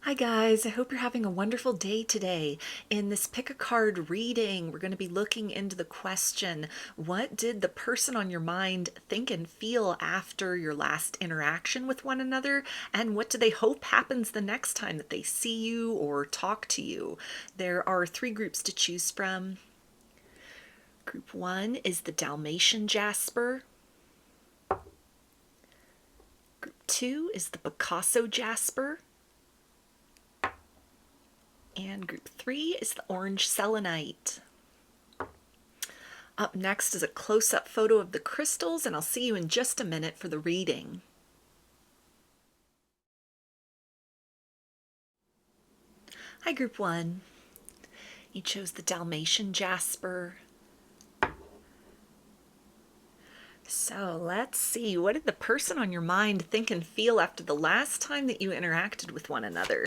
Hi guys, I hope you're having a wonderful day today. In this pick a card reading, we're going to be looking into the question, what did the person on your mind think and feel after your last interaction with one another? And what do they hope happens the next time that they see you or talk to you? There are three groups to choose from. Group one is the Dalmation Jasper. Group two is the Picasso Jasper. And group three is the orange Selenite. Up next is a close-up photo of the crystals, and I'll see you in just a minute for the reading. Hi, group one. You chose the Dalmation Jasper. So let's see, what did the person on your mind think and feel after the last time that you interacted with one another?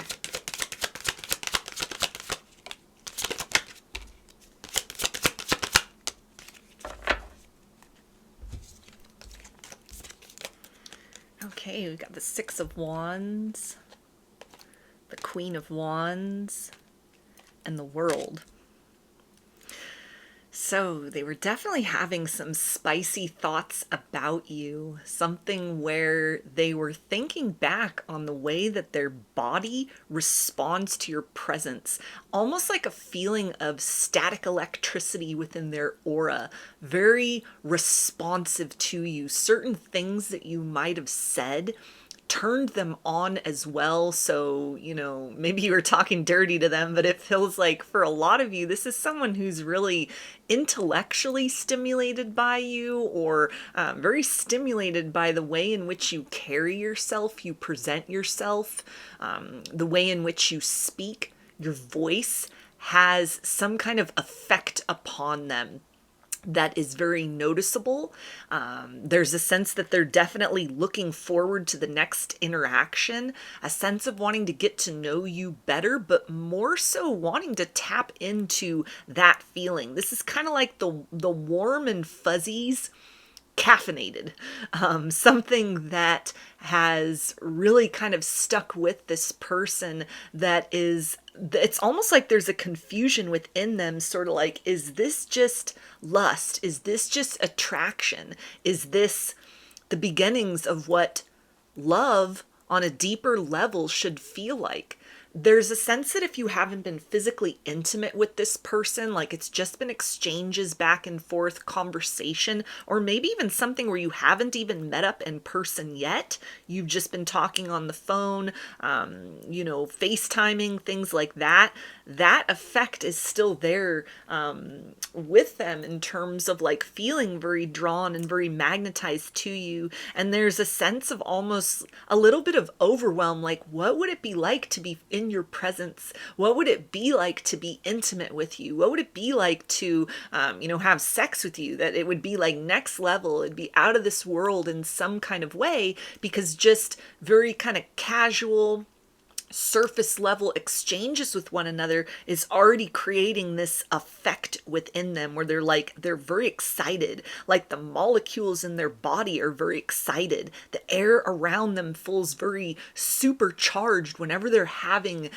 Okay, we've got the Six of Wands, the Queen of Wands, and the World. So they were definitely having some spicy thoughts about you, something where they were thinking back on the way that their body responds to your presence, almost like a feeling of static electricity within their aura, very responsive to you. Certain things that you might have said turned them on as well. So, maybe you were talking dirty to them, but it feels like for a lot of you, this is someone who's really intellectually stimulated by you, or very stimulated by the way in which you carry yourself, you present yourself, the way in which you speak. Your voice has some kind of effect upon them that is very noticeable. There's a sense that they're definitely looking forward to the next interaction, a sense of wanting to get to know you better, but more so wanting to tap into that feeling. This is kind of like the warm and fuzzies caffeinated, something that has really kind of stuck with this person, that is, it's almost like there's a confusion within them, sort of like, is this just lust? Is this just attraction? Is this the beginnings of what love on a deeper level should feel like? There's a sense that if you haven't been physically intimate with this person, like it's just been exchanges back and forth, conversation, or maybe even something where you haven't even met up in person yet. You've just been talking on the phone, FaceTiming, things like that. That effect is still there with them, in terms of like feeling very drawn and very magnetized to you. And there's a sense of almost a little bit of overwhelm, like what would it be like to be in your presence? What would it be like to be intimate with you? What would it be like to have sex with you? That it would be like next level, it'd be out of this world in some kind of way, because just very kind of casual, surface level exchanges with one another is already creating this effect within them, where they're very excited, like the molecules in their body are very excited, the air around them feels very supercharged whenever they're having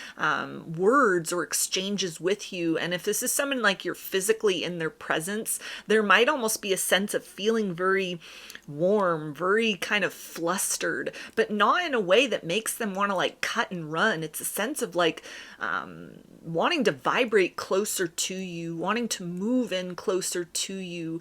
words or exchanges with you. And if this is someone like you're physically in their presence, there might almost be a sense of feeling very warm, very kind of flustered, but not in a way that makes them want to like cut and run. It's a sense of like wanting to vibrate closer to you, wanting to move in closer to you,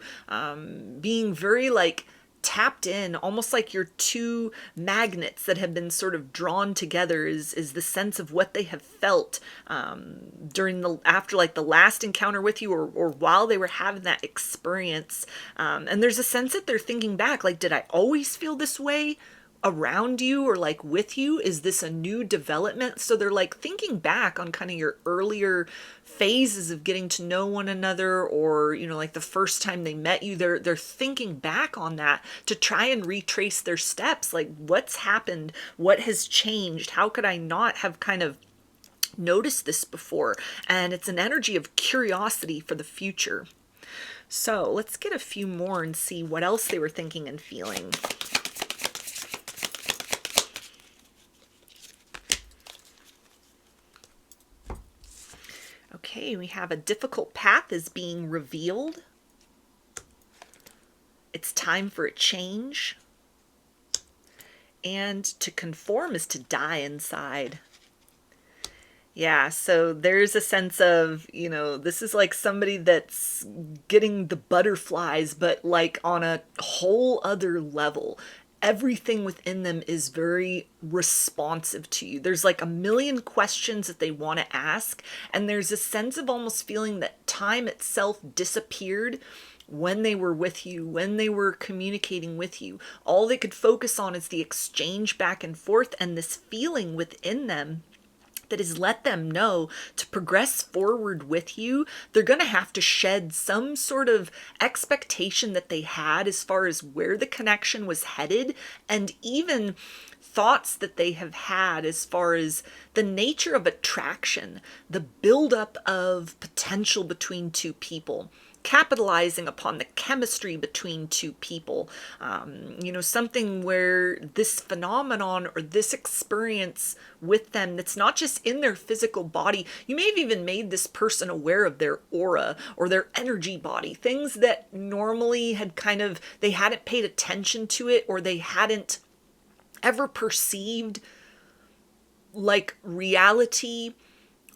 being very like tapped in, almost like you're two magnets that have been sort of drawn together, is the sense of what they have felt after like the last encounter with you, or while they were having that experience. And there's a sense that they're thinking back, like, did I always feel this way around you, or like with you? Is this a new development? So they're like thinking back on kind of your earlier phases of getting to know one another, or like the first time they met you. They're thinking back on that to try and retrace their steps, like what's happened, what has changed, how could I not have kind of noticed this before? And it's an energy of curiosity for the future. So let's get a few more and see what else they were thinking and feeling. Okay, we have a difficult path is being revealed. It's time for a change. And to conform is to die inside. Yeah, so there's a sense of, this is like somebody that's getting the butterflies, but like on a whole other level. Everything within them is very responsive to you. There's like a million questions that they want to ask, and there's a sense of almost feeling that time itself disappeared when they were with you, when they were communicating with you. All they could focus on is the exchange back and forth, and this feeling within them that has let them know to progress forward with you, they're going to have to shed some sort of expectation that they had as far as where the connection was headed, and even thoughts that they have had as far as the nature of attraction, the buildup of potential between two people, capitalizing upon the chemistry between two people. Something where this phenomenon or this experience with them that's not just in their physical body. You may have even made this person aware of their aura or their energy body, things that normally they hadn't paid attention to it, or they hadn't ever perceived like reality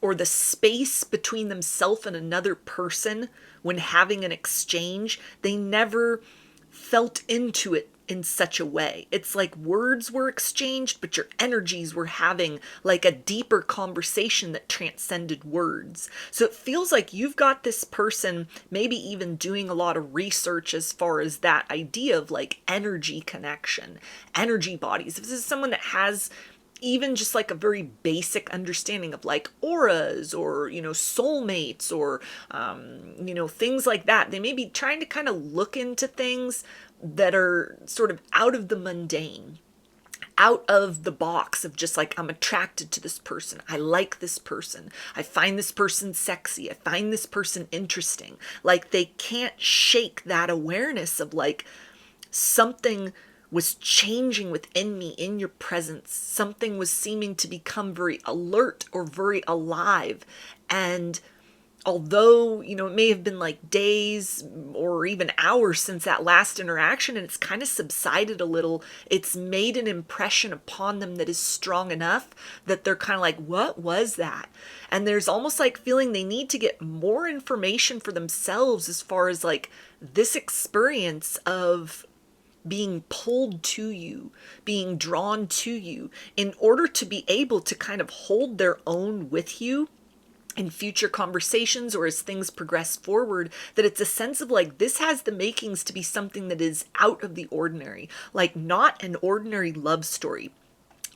or the space between themselves and another person when having an exchange. They never felt into it in such a way. It's like words were exchanged, but your energies were having like a deeper conversation that transcended words. So it feels like you've got this person maybe even doing a lot of research as far as that idea of like energy connection, energy bodies. If this is someone that has even just like a very basic understanding of like auras or, soulmates or, things like that. They may be trying to kind of look into things that are sort of out of the mundane, out of the box of just like, I'm attracted to this person. I like this person. I find this person sexy. I find this person interesting. Like they can't shake that awareness of like something was changing within me in your presence. Something was seeming to become very alert or very alive. And although, it may have been like days or even hours since that last interaction and it's kind of subsided a little, it's made an impression upon them that is strong enough that they're kind of like, what was that? And there's almost like feeling they need to get more information for themselves as far as like this experience of being pulled to you, being drawn to you, in order to be able to kind of hold their own with you in future conversations or as things progress forward, that it's a sense of like, this has the makings to be something that is out of the ordinary, like not an ordinary love story,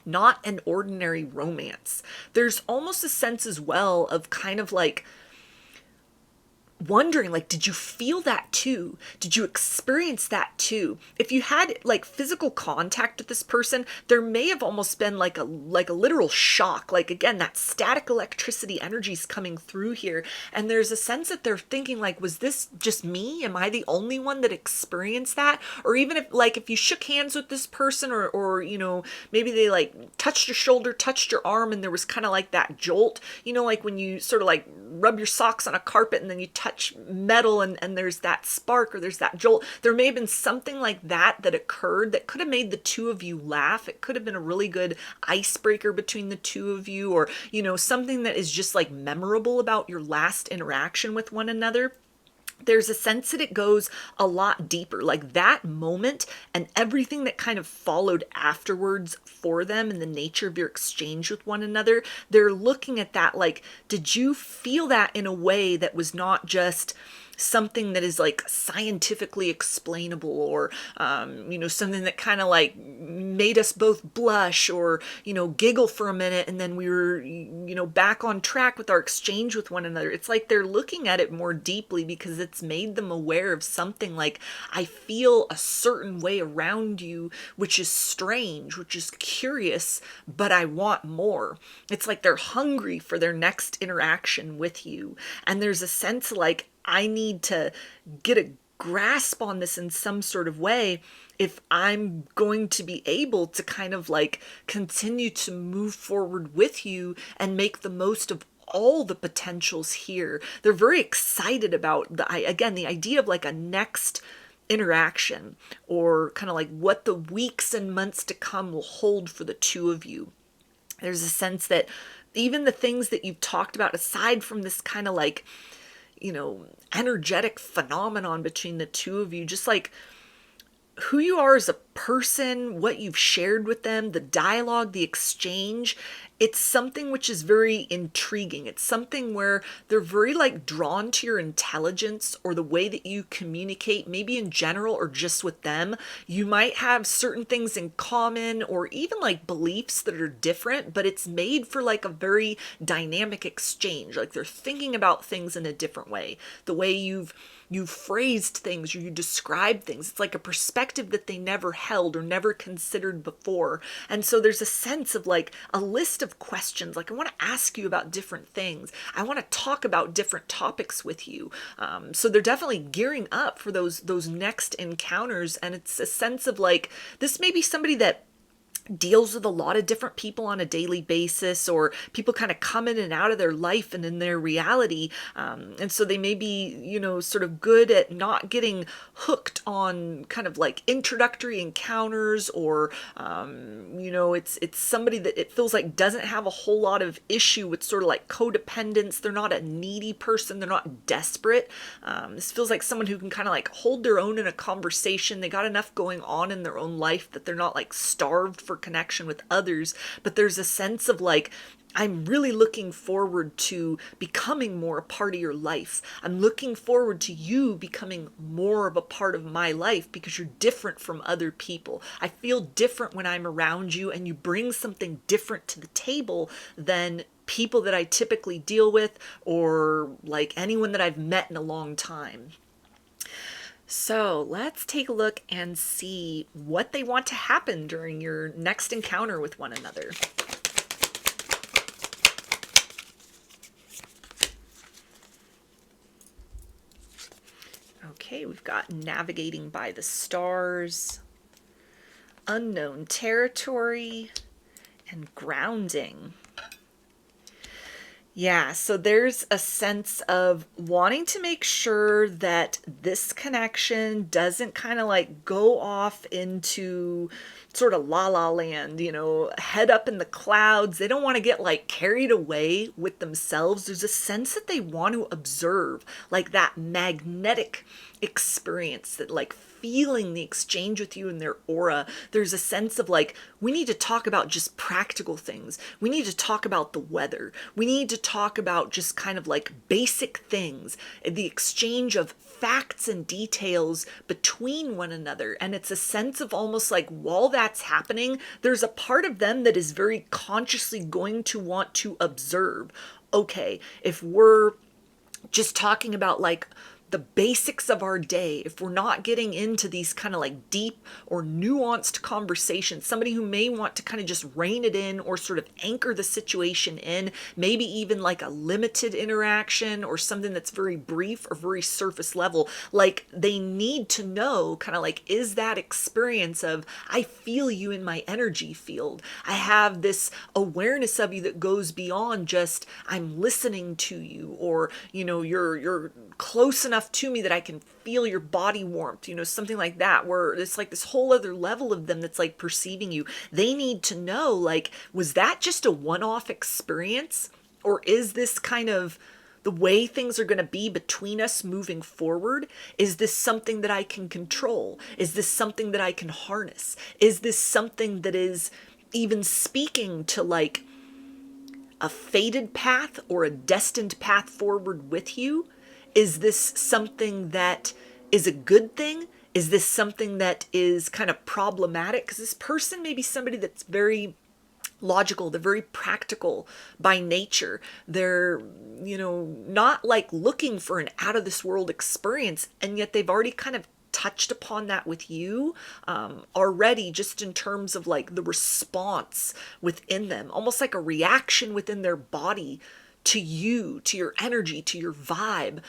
not an ordinary romance. There's almost a sense as well of kind of like wondering, like, did you feel that too? Did you experience that too? If you had like physical contact with this person, there may have almost been like a literal shock. Like again, that static electricity energy is coming through here. And there's a sense that they're thinking like, was this just me? Am I the only one that experienced that? Or even if you shook hands with this person or maybe they like touched your shoulder, touched your arm, and there was kind of like that jolt, like when you sort of like rub your socks on a carpet and then you touch metal and there's that spark or there's that jolt. There may have been something like that occurred that could have made the two of you laugh. It could have been a really good icebreaker between the two of you, or something that is just like memorable about your last interaction with one another. There's a sense that it goes a lot deeper, like that moment and everything that kind of followed afterwards for them and the nature of your exchange with one another. They're looking at that like, did you feel that in a way that was not just something that is like scientifically explainable or, something that kind of like made us both blush or, giggle for a minute and then we were, back on track with our exchange with one another. It's like they're looking at it more deeply because it's made them aware of something like, I feel a certain way around you, which is strange, which is curious, but I want more. It's like they're hungry for their next interaction with you. And there's a sense like, I need to get a grasp on this in some sort of way if I'm going to be able to kind of like continue to move forward with you and make the most of all the potentials here. They're very excited about the idea of like a next interaction, or kind of like what the weeks and months to come will hold for the two of you. There's a sense that even the things that you've talked about, aside from this kind of like, energetic phenomenon between the two of you, just like who you are as a person, what you've shared with them, the dialogue, the exchange, it's something which is very intriguing. It's something where they're very like drawn to your intelligence or the way that you communicate, maybe in general or just with them. You might have certain things in common, or even like beliefs that are different, but it's made for like a very dynamic exchange. Like they're thinking about things in a different way. The way you've phrased things, or you describe things, it's like a perspective that they never held or never considered before. And so there's a sense of like a list of questions, like I want to ask you about different things, I want to talk about different topics with you. So they're definitely gearing up for those next encounters. And it's a sense of like, this may be somebody that deals with a lot of different people on a daily basis, or people kind of come in and out of their life and in their reality. And so they may be, sort of good at not getting hooked on kind of like introductory encounters, or, it's somebody that it feels like doesn't have a whole lot of issue with sort of like codependence. They're not a needy person. They're not desperate. This feels like someone who can kind of like hold their own in a conversation. They got enough going on in their own life that they're not like starved for connection with others, but there's a sense of like, I'm really looking forward to becoming more a part of your life. I'm looking forward to you becoming more of a part of my life, because you're different from other people. I feel different when I'm around you, and you bring something different to the table than people that I typically deal with, or like anyone that I've met in a long time. So let's take a look and see what they want to happen during your next encounter with one another. Okay, we've got navigating by the stars, unknown territory, and grounding. Yeah, so there's a sense of wanting to make sure that this connection doesn't kind of like go off into sort of la la land, head up in the clouds. They don't want to get like carried away with themselves. There's a sense that they want to observe like that magnetic experience, that like feeling the exchange with you in their aura. There's a sense of like, we need to talk about just practical things. We need to talk about the weather. We need to talk about just kind of like basic things, the exchange of facts and details between one another. And it's a sense of almost like, while that's happening, there's a part of them that is very consciously going to want to observe. Okay, if we're just talking about like the basics of our day, if we're not getting into these kind of like deep or nuanced conversations, somebody who may want to kind of just rein it in, or sort of anchor the situation in, maybe even like a limited interaction, or something that's very brief or very surface level, like they need to know kind of like, is that experience of, I feel you in my energy field. I have this awareness of you that goes beyond just, I'm listening to you, or, you're close enough to me that I can feel your body warmth, something like that, where it's like this whole other level of them that's like perceiving you. They need to know, like, was that just a one-off experience, or is this kind of the way things are going to be between us moving forward? Is this something that I can control? Is this something that I can harness? Is this something that is even speaking to like a fated path or a destined path forward with you? Is this something that is a good thing? Is this something that is kind of problematic? Because this person may be somebody that's very logical. They're very practical by nature. They're, not like looking for an out of this world experience. And yet they've already kind of touched upon that with you already, just in terms of like the response within them, almost like a reaction within their body to you, to your energy, to your vibe,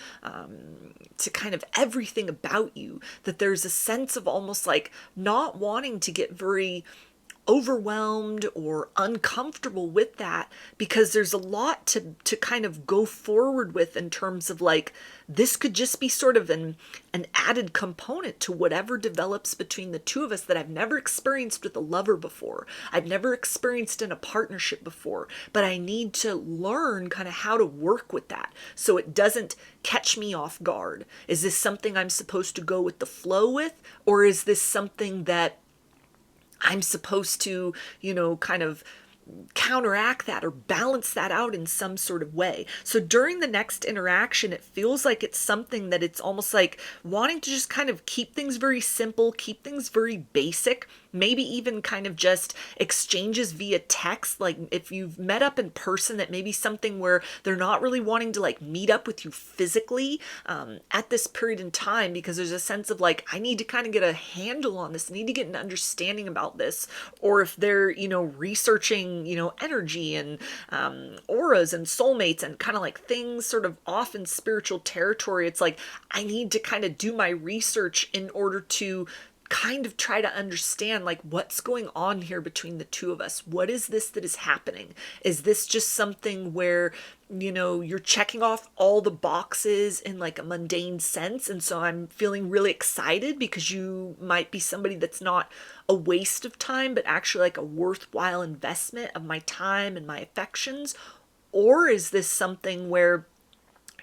to kind of everything about you, that there's a sense of almost like not wanting to get very overwhelmed or uncomfortable with that, because there's a lot to kind of go forward with in terms of like, this could just be sort of an added component to whatever develops between the two of us that I've never experienced with a lover before. I've never experienced in a partnership before, but I need to learn kind of how to work with that so it doesn't catch me off guard. Is this something I'm supposed to go with the flow with, or is this something that I'm supposed to, kind of counteract that or balance that out in some sort of way? So during the next interaction, it feels like it's something that it's almost like wanting to just kind of keep things very simple, keep things very basic, maybe even kind of just exchanges via text. Like if you've met up in person, that may be something where they're not really wanting to like meet up with you physically at this period in time, because there's a sense of like, I need to kind of get a handle on this, I need to get an understanding about this. Or if they're, researching, energy and auras and soulmates and kind of like things sort of off in spiritual territory, it's like, I need to kind of do my research in order to kind of try to understand like what's going on here between the two of us. What is this that is happening? Is this just something where, you're checking off all the boxes in like a mundane sense, and so I'm feeling really excited because you might be somebody that's not a waste of time, but actually like a worthwhile investment of my time and my affections? Or is this something where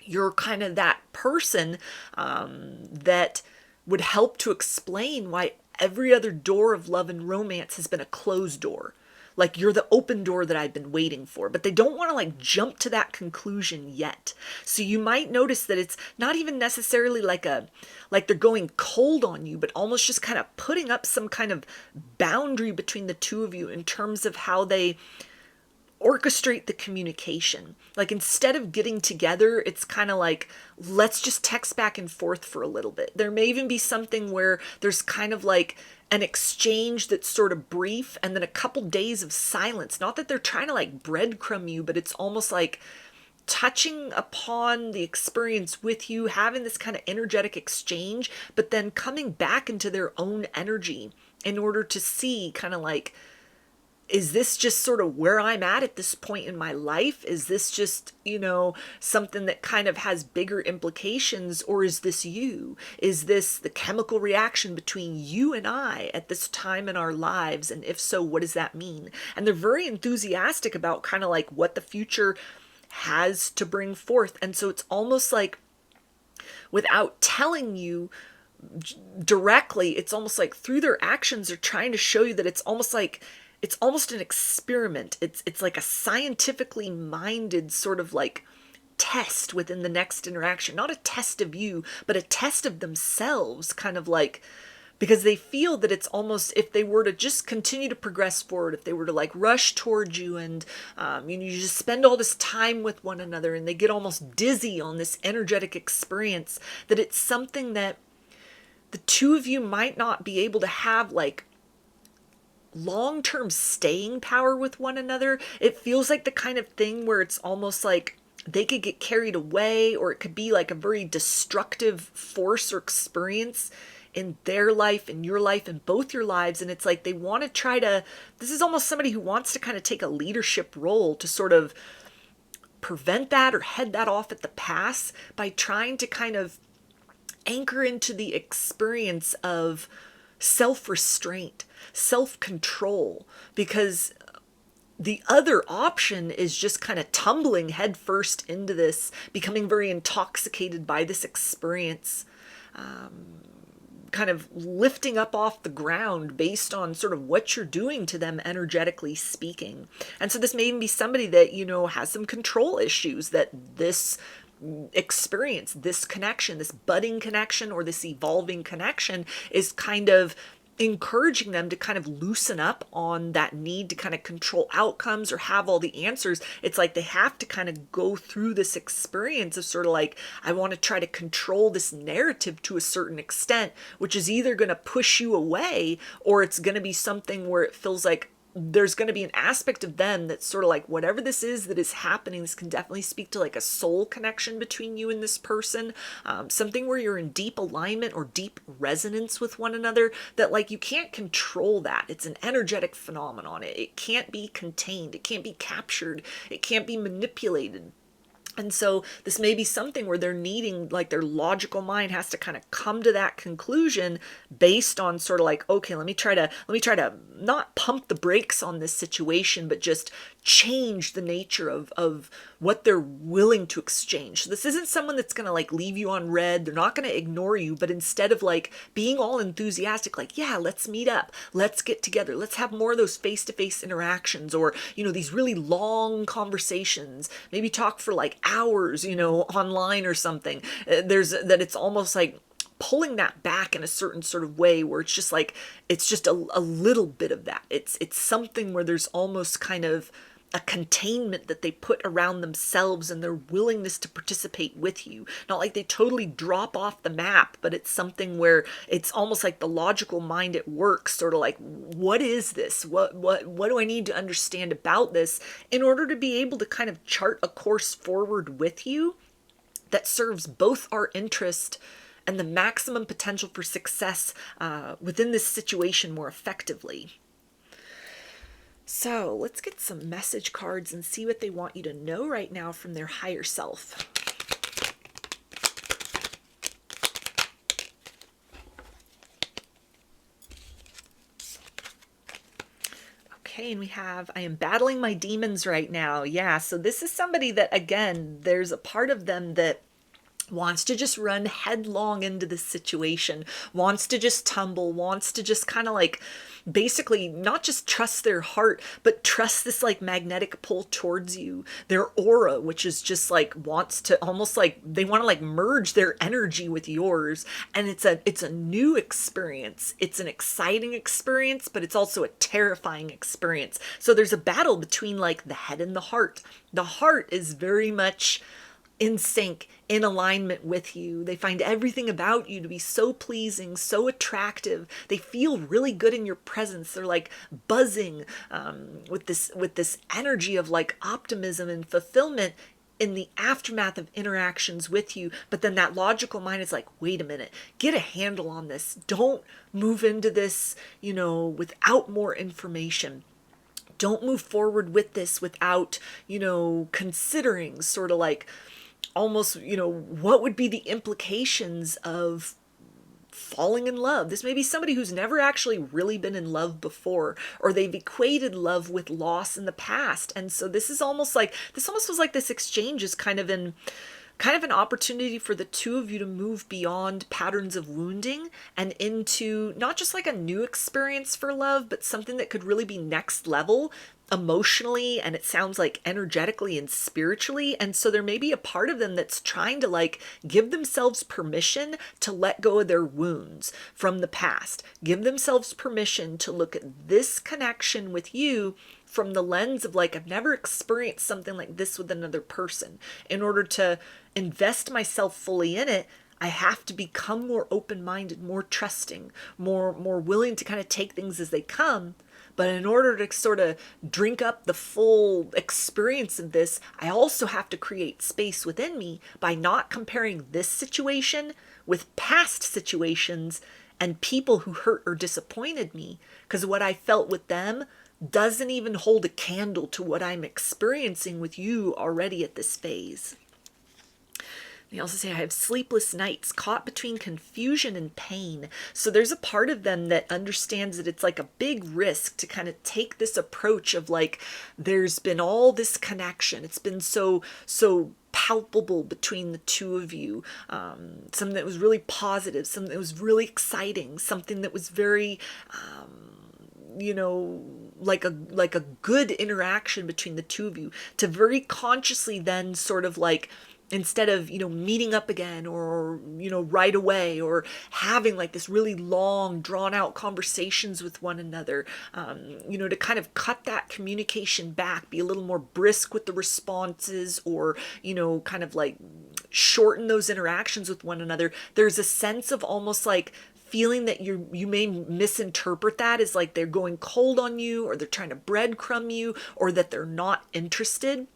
you're kind of that person that would help to explain why every other door of love and romance has been a closed door? Like you're the open door that I've been waiting for, but they don't want to like jump to that conclusion yet. So you might notice that it's not even necessarily like they're going cold on you, but almost just kind of putting up some kind of boundary between the two of you in terms of how they orchestrate the communication. Like instead of getting together, it's kind of like, let's just text back and forth for a little bit. There may even be something where there's kind of like an exchange that's sort of brief and then a couple days of silence. Not that they're trying to like breadcrumb you, but it's almost like touching upon the experience with you, having this kind of energetic exchange, but then coming back into their own energy in order to see kind of like, is this just sort of where I'm at this point in my life? Is this just, something that kind of has bigger implications? Or is this you? Is this the chemical reaction between you and I at this time in our lives? And if so, what does that mean? And they're very enthusiastic about kind of like what the future has to bring forth. And so it's almost like without telling you directly, it's almost like through their actions, they're trying to show you that it's almost an experiment. It's like a scientifically minded sort of like test within the next interaction. Not a test of you, but a test of themselves, kind of like, because they feel that it's almost, if they were to just continue to progress forward, if they were to like rush towards you and you just spend all this time with one another and they get almost dizzy on this energetic experience, that it's something that the two of you might not be able to have like long-term staying power with one another. It feels like the kind of thing where it's almost like they could get carried away, or it could be like a very destructive force or experience in their life, in your life, in both your lives. And it's like they want to try to, this is almost somebody who wants to kind of take a leadership role to sort of prevent that or head that off at the pass by trying to kind of anchor into the experience of self-restraint, self-control, because the other option is just kind of tumbling headfirst into this, becoming very intoxicated by this experience, kind of lifting up off the ground based on sort of what you're doing to them energetically speaking. And so this may even be somebody that, has some control issues, that this experience, this connection, this budding connection or this evolving connection is kind of encouraging them to kind of loosen up on that need to kind of control outcomes or have all the answers. It's like they have to kind of go through this experience of sort of like, I want to try to control this narrative to a certain extent, which is either going to push you away or it's going to be something where it feels like, there's going to be an aspect of them that's sort of like, whatever this is that is happening, this can definitely speak to like a soul connection between you and this person, something where you're in deep alignment or deep resonance with one another, that like you can't control that. It's an energetic phenomenon. It can't be contained. It can't be captured. It can't be manipulated. And so this may be something where they're needing, like their logical mind has to kind of come to that conclusion based on sort of like, okay, let me try to not pump the brakes on this situation, but just change the nature of what they're willing to exchange. So this isn't someone that's going to like leave you on red. They're not going to ignore you, but instead of like being all enthusiastic, like, yeah, let's meet up, let's get together, let's have more of those face-to-face interactions, or, you know, these really long conversations, maybe talk for like hours, you know, online or something. It's almost like pulling that back in a certain sort of way where it's just like, it's just a little bit of that. It's something where there's almost kind of a containment that they put around themselves and their willingness to participate with you. Not like they totally drop off the map, but it's something where it's almost like the logical mind at work, sort of like, what is this? What do I need to understand about this in order to be able to kind of chart a course forward with you that serves both our interest and the maximum potential for success within this situation more effectively. So let's get some message cards and see what they want you to know right now from their higher self. Okay, and we have, I am battling my demons right now. Yeah, so this is somebody that, again, there's a part of them that wants to just run headlong into this situation, wants to just tumble, wants to just kind of like basically not just trust their heart, but trust this like magnetic pull towards you, their aura, which is just like wants to almost like they want to like merge their energy with yours. And it's a new experience. It's an exciting experience, but it's also a terrifying experience. So there's a battle between like the head and the heart. The heart is very much in sync, in alignment with you. They find everything about you to be so pleasing, so attractive. They feel really good in your presence. They're like buzzing with this energy of like optimism and fulfillment in the aftermath of interactions with you. But then that logical mind is like, wait a minute, get a handle on this. Don't move into this, you know, without more information. Don't move forward with this without, you know, considering sort of like almost, you know, what would be the implications of falling in love. This may be somebody who's never actually really been in love before, or they've equated love with loss in the past. And so this almost was like this exchange is kind of an opportunity for the two of you to move beyond patterns of wounding and into not just like a new experience for love, but something that could really be next level emotionally, and it sounds like energetically and spiritually. And so there may be a part of them that's trying to like give themselves permission to let go of their wounds from the past, give themselves permission to look at this connection with you from the lens of like, I've never experienced something like this with another person. In order to invest myself fully in it, I have to become more open-minded, more trusting, more willing to kind of take things as they come. But in order to sort of drink up the full experience of this, I also have to create space within me by not comparing this situation with past situations and people who hurt or disappointed me. Because what I felt with them doesn't even hold a candle to what I'm experiencing with you already at this phase. They also say, I have sleepless nights, caught between confusion and pain. So there's a part of them that understands that it's like a big risk to kind of take this approach of like, there's been all this connection. It's been so palpable between the two of you. Something that was really positive, something that was really exciting, something that was very, you know, like a good interaction between the two of you, to very consciously then sort of like, instead of, you know, meeting up again or, you know, right away, or having like this really long drawn out conversations with one another, you know, to kind of cut that communication back, be a little more brisk with the responses, or, you know, kind of like shorten those interactions with one another. There's a sense of almost like feeling that you may misinterpret that as like they're going cold on you, or they're trying to breadcrumb you, or that they're not interested.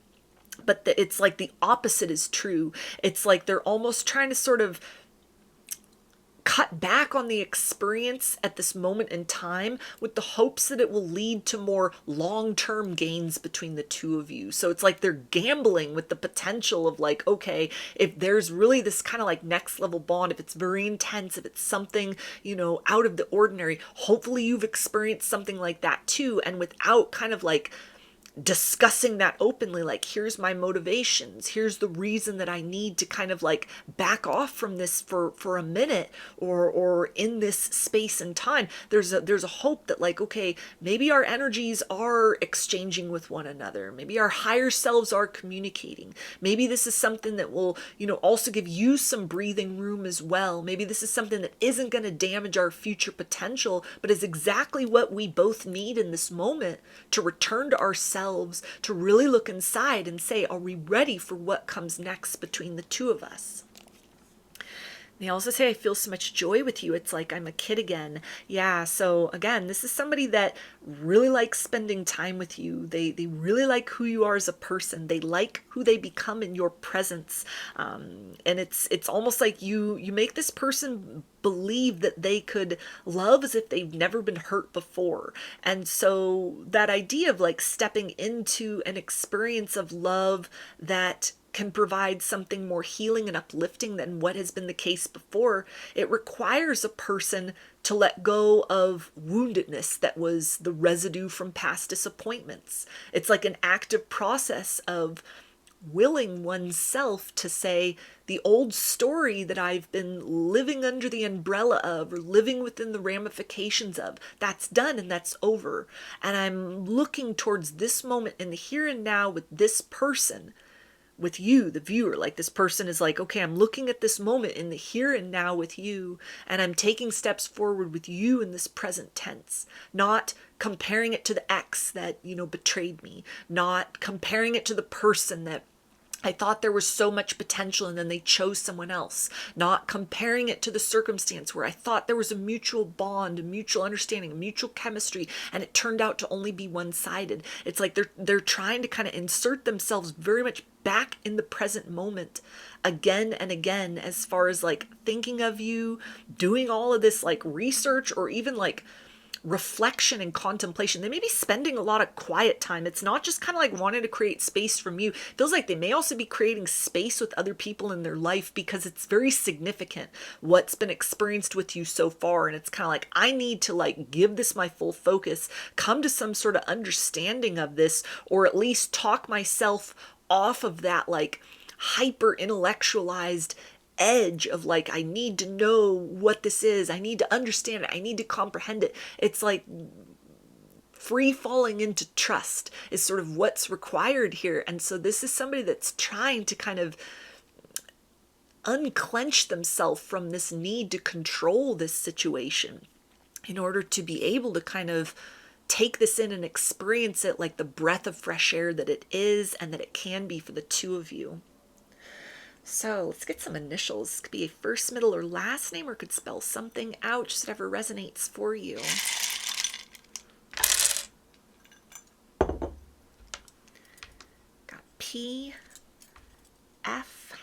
But it's like the opposite is true. It's like they're almost trying to sort of cut back on the experience at this moment in time with the hopes that it will lead to more long-term gains between the two of you. So it's like they're gambling with the potential of like, okay, if there's really this kind of like next level bond, if it's very intense, if it's something, you know, out of the ordinary, hopefully you've experienced something like that too. And without kind of like discussing that openly, like, here's my motivations, here's the reason that I need to kind of like back off from this for a minute, or in this space and time, there's a hope that like, okay, maybe our energies are exchanging with one another, maybe our higher selves are communicating, maybe this is something that will, you know, also give you some breathing room as well, maybe this is something that isn't going to damage our future potential, but is exactly what we both need in this moment to return to ourselves, to really look inside and say, are we ready for what comes next between the two of us? They also say, I feel so much joy with you. It's like I'm a kid again. Yeah, so again, this is somebody that really likes spending time with you. They really like who you are as a person. They like who they become in your presence. And it's almost like you make this person believe that they could love as if they've never been hurt before. And so that idea of like stepping into an experience of love that can provide something more healing and uplifting than what has been the case before, it requires a person to let go of woundedness that was the residue from past disappointments. It's like an active process of willing oneself to say, the old story that I've been living under the umbrella of, or living within the ramifications of, that's done and that's over. And I'm looking towards this moment in the here and now with this person, with you, the viewer. Like, this person is like, okay, I'm looking at this moment in the here and now with you, and I'm taking steps forward with you in this present tense, not comparing it to the ex that, you know, betrayed me, not comparing it to the person that I thought there was so much potential and then they chose someone else, not comparing it to the circumstance where I thought there was a mutual bond, a mutual understanding, a mutual chemistry, and it turned out to only be one-sided. It's like they're trying to kind of insert themselves very much back in the present moment again and again, as far as like thinking of you, doing all of this like research, or even like reflection and contemplation. They may be spending a lot of quiet time. It's not just kind of like wanting to create space from you. It feels like they may also be creating space with other people in their life, because it's very significant what's been experienced with you so far. And it's kind of like, I need to like give this my full focus, come to some sort of understanding of this, or at least talk myself off of that like hyper intellectualized edge of like, I need to know what this is, I need to understand it, I need to comprehend it. It's like free falling into trust is sort of what's required here. And so this is somebody that's trying to kind of unclench themselves from this need to control this situation in order to be able to kind of take this in and experience it like the breath of fresh air that it is, and that it can be for the two of you. So let's get some initials. It could be a first, middle, or last name, or could spell something out, just whatever resonates for you. Got P, F,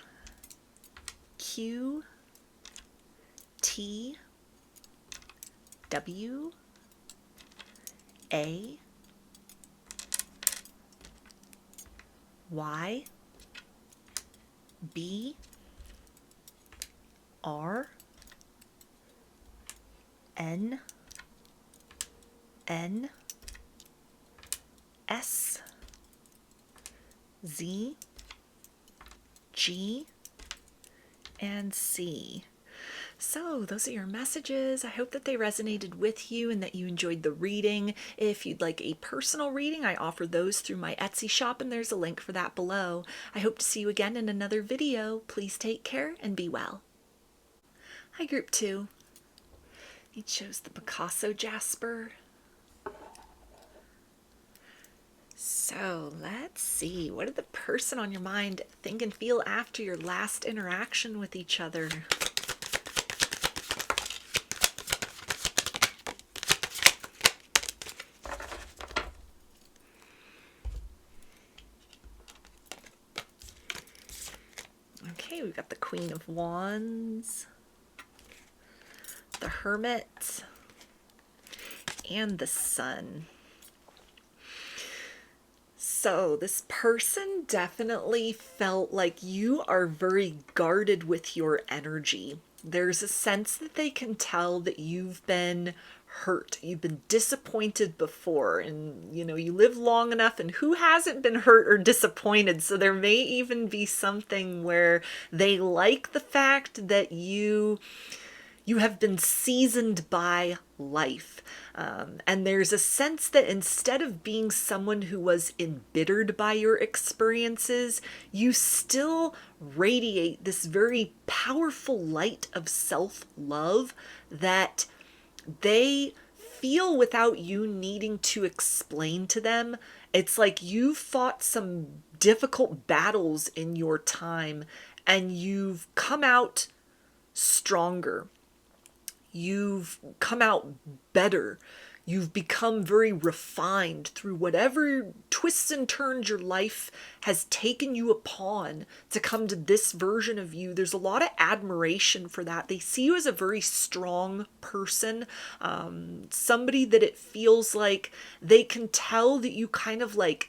Q, T, W, A, Y, B, R, N, N, S, Z, G, and C. So those are your messages. I hope that they resonated with you and that you enjoyed the reading. If you'd like a personal reading, I offer those through my Etsy shop, and there's a link for that below. I hope to see you again in another video. Please take care and be well. Hi, Group 2. You chose the Picasso Jasper. So let's see. What did the person on your mind think and feel after your last interaction with each other? Okay, we've got the Queen of Wands, the Hermit, and the Sun. So this person definitely felt like you are very guarded with your energy. There's a sense that they can tell that you've been hurt, you've been disappointed before, and you live long enough, and who hasn't been hurt or disappointed? So there may even be something where they like the fact that you have been seasoned by life. And there's a sense that instead of being someone who was embittered by your experiences, you still radiate this very powerful light of self-love that they feel without you needing to explain to them. It's like you've fought some difficult battles in your time, and you've come out stronger. You've come out better. You've become very refined through whatever twists and turns your life has taken you upon to come to this version of you. There's a lot of admiration for that. They see you as a very strong person, somebody that it feels like they can tell that you kind of like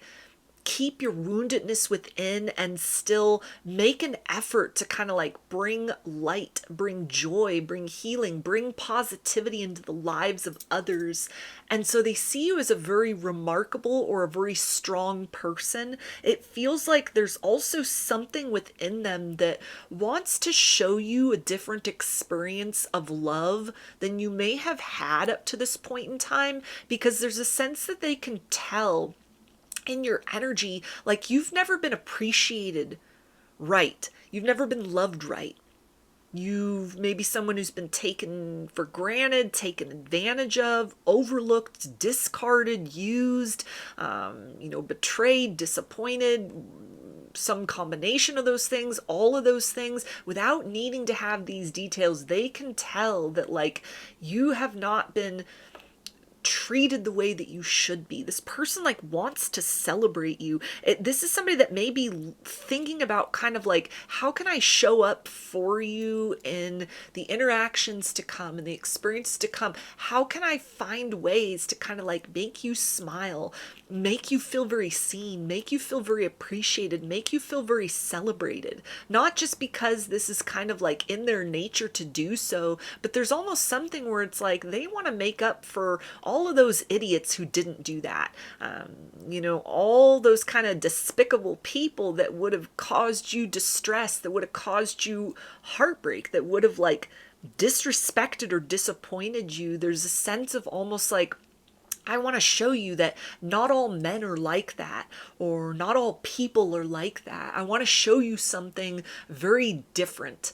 keep your woundedness within and still make an effort to kind of like bring light, bring joy, bring healing, bring positivity into the lives of others. And so they see you as a very remarkable or a very strong person. It feels like there's also something within them that wants to show you a different experience of love than you may have had up to this point in time, because there's a sense that they can tell in your energy, like you've never been appreciated right. You've never been loved right. You've maybe someone who's been taken for granted, taken advantage of, overlooked, discarded, used, betrayed, disappointed, some combination of those things, all of those things, without needing to have these details. They can tell that like you have not been treated the way that you should be. This person like wants to celebrate you. This is somebody that may be thinking about kind of like, how can I show up for you in the interactions to come and the experience to come? How can I find ways to kind of like make you smile, make you feel very seen, make you feel very appreciated, make you feel very celebrated? Not just because this is kind of like in their nature to do so, but there's almost something where it's like they want to make up for all of those idiots who didn't do that. All those kind of despicable people that would have caused you distress, that would have caused you heartbreak, that would have like disrespected or disappointed you. There's a sense of almost like, I want to show you that not all men are like that, or not all people are like that. I want to show you something very different.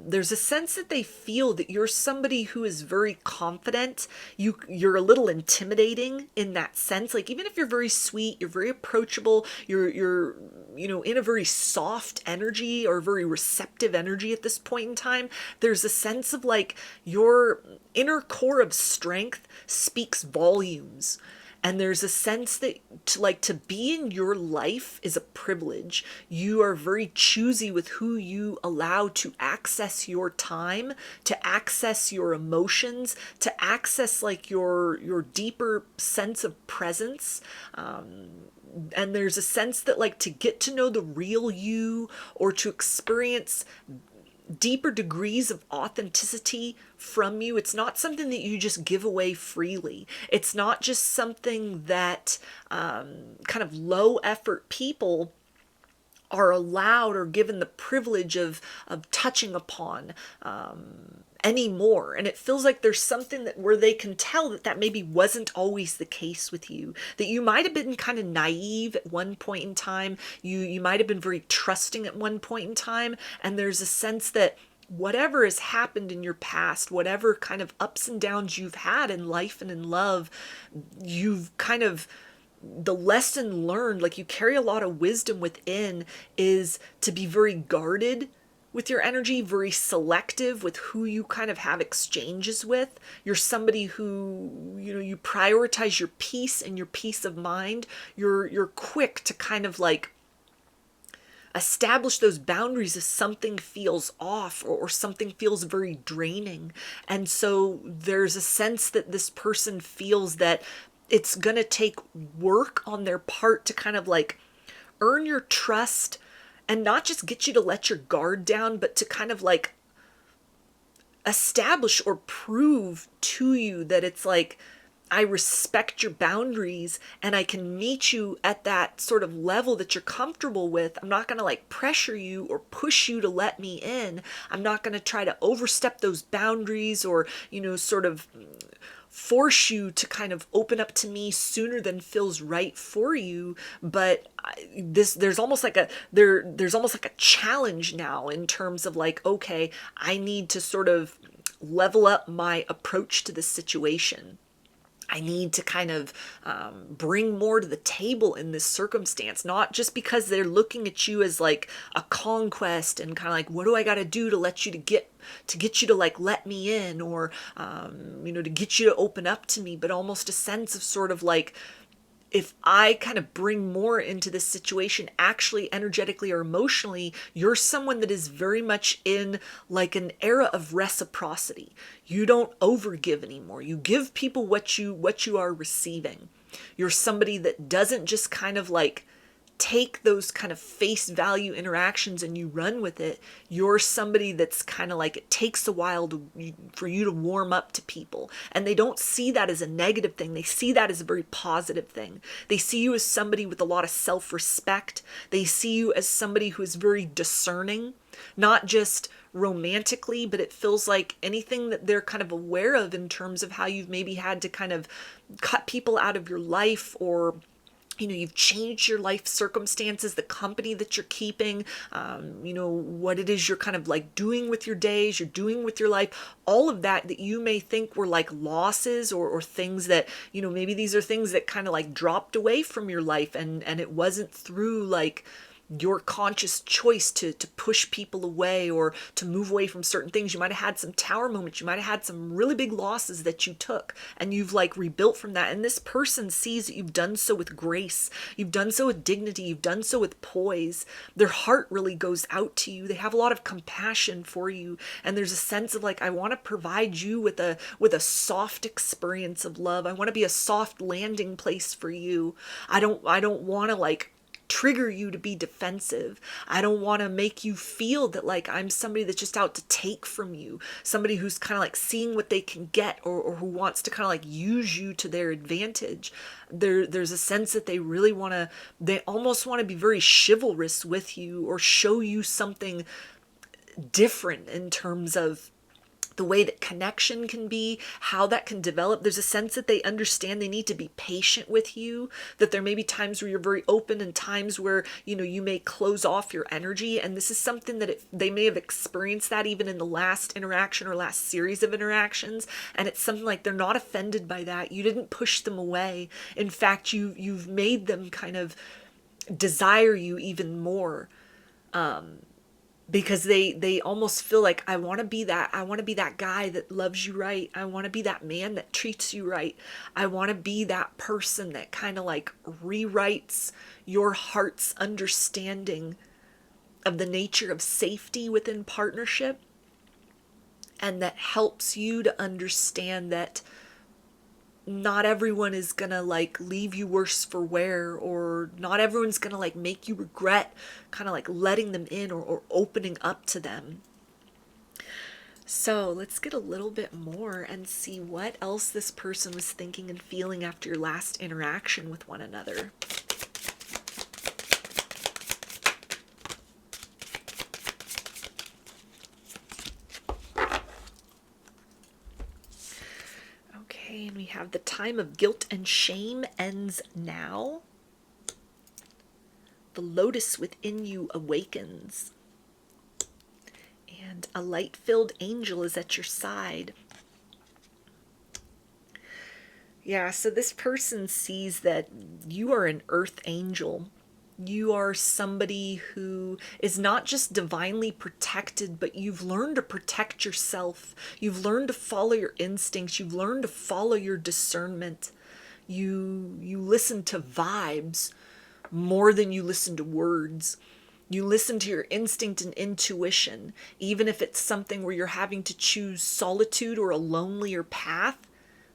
There's a sense that they feel that you're somebody who is very confident. You're a little intimidating in that sense. Like even if you're very sweet, you're very approachable, you're in a very soft energy or very receptive energy at this point in time, there's a sense of like your inner core of strength speaks volumes. And there's a sense that to be in your life is a privilege. You are very choosy with who you allow to access your time, to access your emotions, to access like your deeper sense of presence. And there's a sense that like to get to know the real you, or to experience deeper degrees of authenticity from you, it's not something that you just give away freely. It's not just something that kind of low effort people are allowed or given the privilege of touching upon anymore. And it feels like there's something that where they can tell that maybe wasn't always the case with you, that you might have been kind of naive at one point in time, you might have been very trusting at one point in time, and there's a sense that whatever has happened in your past, whatever kind of ups and downs you've had in life and in love, you've kind of, the lesson learned, like you carry a lot of wisdom within, is to be very guarded with your energy, very selective with who you kind of have exchanges with. You're somebody who, you prioritize your peace and your peace of mind. You're quick to kind of like establish those boundaries if something feels off, or something feels very draining. And so there's a sense that this person feels that it's going to take work on their part to kind of like earn your trust, and not just get you to let your guard down, but to kind of like establish or prove to you that it's like, I respect your boundaries and I can meet you at that sort of level that you're comfortable with. I'm not going to like pressure you or push you to let me in. I'm not going to try to overstep those boundaries, or, sort of force you to kind of open up to me sooner than feels right for you. But there's almost like a challenge now in terms of like, okay, I need to sort of level up my approach to this situation. I need to kind of bring more to the table in this circumstance, not just because they're looking at you as like a conquest and kind of like, what do I got to do to let you to get you to like let me in, or to get you to open up to me, but almost a sense of sort of like, if I kind of bring more into this situation, actually energetically or emotionally, you're someone that is very much in like an era of reciprocity. You don't overgive anymore. You give people what you are receiving. You're somebody that doesn't just kind of like take those kind of face value interactions and you run with it. You're somebody that's kind of like, it takes a while for you to warm up to people, and they don't see that as a negative thing. They see that as a very positive thing. They see you as somebody with a lot of self-respect. They see you as somebody who is very discerning, not just romantically, but it feels like anything that they're kind of aware of in terms of how you've maybe had to kind of cut people out of your life, or you've changed your life circumstances, the company that you're keeping, what it is you're kind of like doing with your days, you're doing with your life, all of that you may think were like losses, or things that, maybe these are things that kind of like dropped away from your life, and it wasn't through like your conscious choice to push people away or to move away from certain things. You might have had some tower moments. You might have had some really big losses that you took, and you've like rebuilt from that. And this person sees that you've done so with grace. You've done so with dignity. You've done so with poise. Their heart really goes out to you. They have a lot of compassion for you. And there's a sense of like, I want to provide you with a soft experience of love. I want to be a soft landing place for you. I don't want to like trigger you to be defensive. I don't want to make you feel that like I'm somebody that's just out to take from you, somebody who's kind of like seeing what they can get, or who wants to kind of like use you to their advantage. There's a sense that they almost want to be very chivalrous with you, or show you something different in terms of the way that connection can be, how that can develop. There's a sense that they understand they need to be patient with you, that there may be times where you're very open and times where, you may close off your energy. And this is something that they may have experienced that even in the last interaction or last series of interactions. And it's something like they're not offended by that. You didn't push them away. In fact, you've made them kind of desire you even more. Because they almost feel like, I want to be that guy that loves you right. I want to be that man that treats you right. I want to be that person that kind of like rewrites your heart's understanding of the nature of safety within partnership, and that helps you to understand that not everyone is gonna like leave you worse for wear, or not everyone's gonna like make you regret kind of like letting them in, or opening up to them. So let's get a little bit more and see what else this person was thinking and feeling after your last interaction with one another. And we have the time of guilt and shame ends now. The lotus within you awakens. And a light-filled angel is at your side. Yeah, so this person sees that you are an earth angel. You are somebody who is not just divinely protected, but you've learned to protect yourself. You've learned to follow your instincts. You've learned to follow your discernment. You listen to vibes more than you listen to words. You listen to your instinct and intuition, even if it's something where you're having to choose solitude or a lonelier path,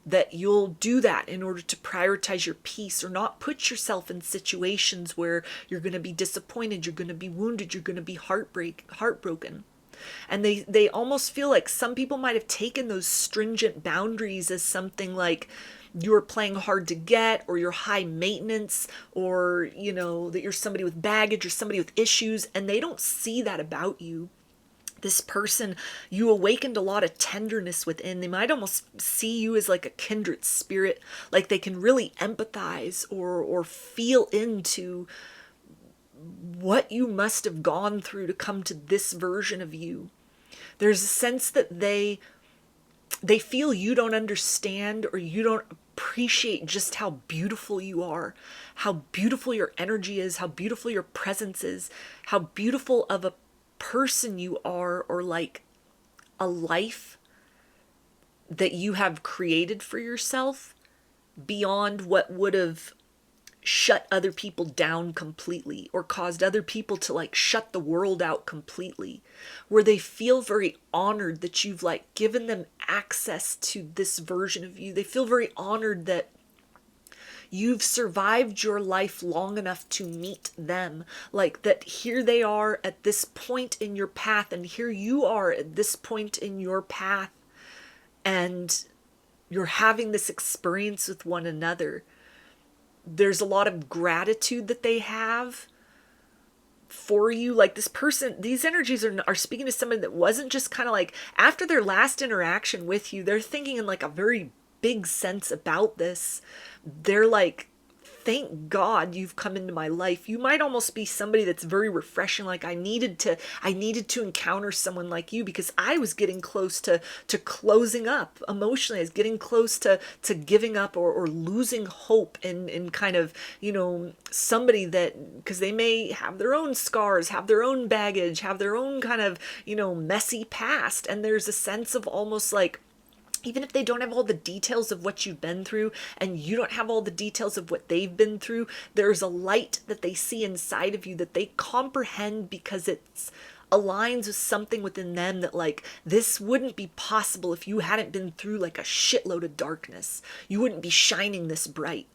that you'll do that in order to prioritize your peace or not put yourself in situations where you're going to be disappointed, you're going to be wounded, you're going to be heartbroken. And they almost feel like some people might have taken those stringent boundaries as something like you're playing hard to get, or you're high maintenance, or that you're somebody with baggage or somebody with issues, and they don't see that about you. This person, you awakened a lot of tenderness within. They might almost see you as like a kindred spirit, like they can really empathize or feel into what you must have gone through to come to this version of you. There's a sense that they feel you don't understand, or you don't appreciate just how beautiful you are, how beautiful your energy is, how beautiful your presence is, how beautiful of a person you are, or like a life that you have created for yourself beyond what would have shut other people down completely, or caused other people to like shut the world out completely, where they feel very honored that you've like given them access to this version of you. They feel very honored that you've survived your life long enough to meet them, like that here they are at this point in your path, and here you are at this point in your path, and you're having this experience with one another. There's a lot of gratitude that they have for you. Like this person, these energies are speaking to somebody that wasn't just kind of like after their last interaction with you, they're thinking in like a very big sense about this. They're like, thank God you've come into my life. You might almost be somebody that's very refreshing. Like I needed to encounter someone like you, because I was getting close to closing up emotionally. I was getting close to giving up or losing hope in kind of, somebody that, because they may have their own scars, have their own baggage, have their own kind of, messy past. And there's a sense of almost like, even if they don't have all the details of what you've been through, and you don't have all the details of what they've been through, there's a light that they see inside of you that they comprehend, because it's aligns with something within them that like, this wouldn't be possible if you hadn't been through like a shitload of darkness. You wouldn't be shining this bright.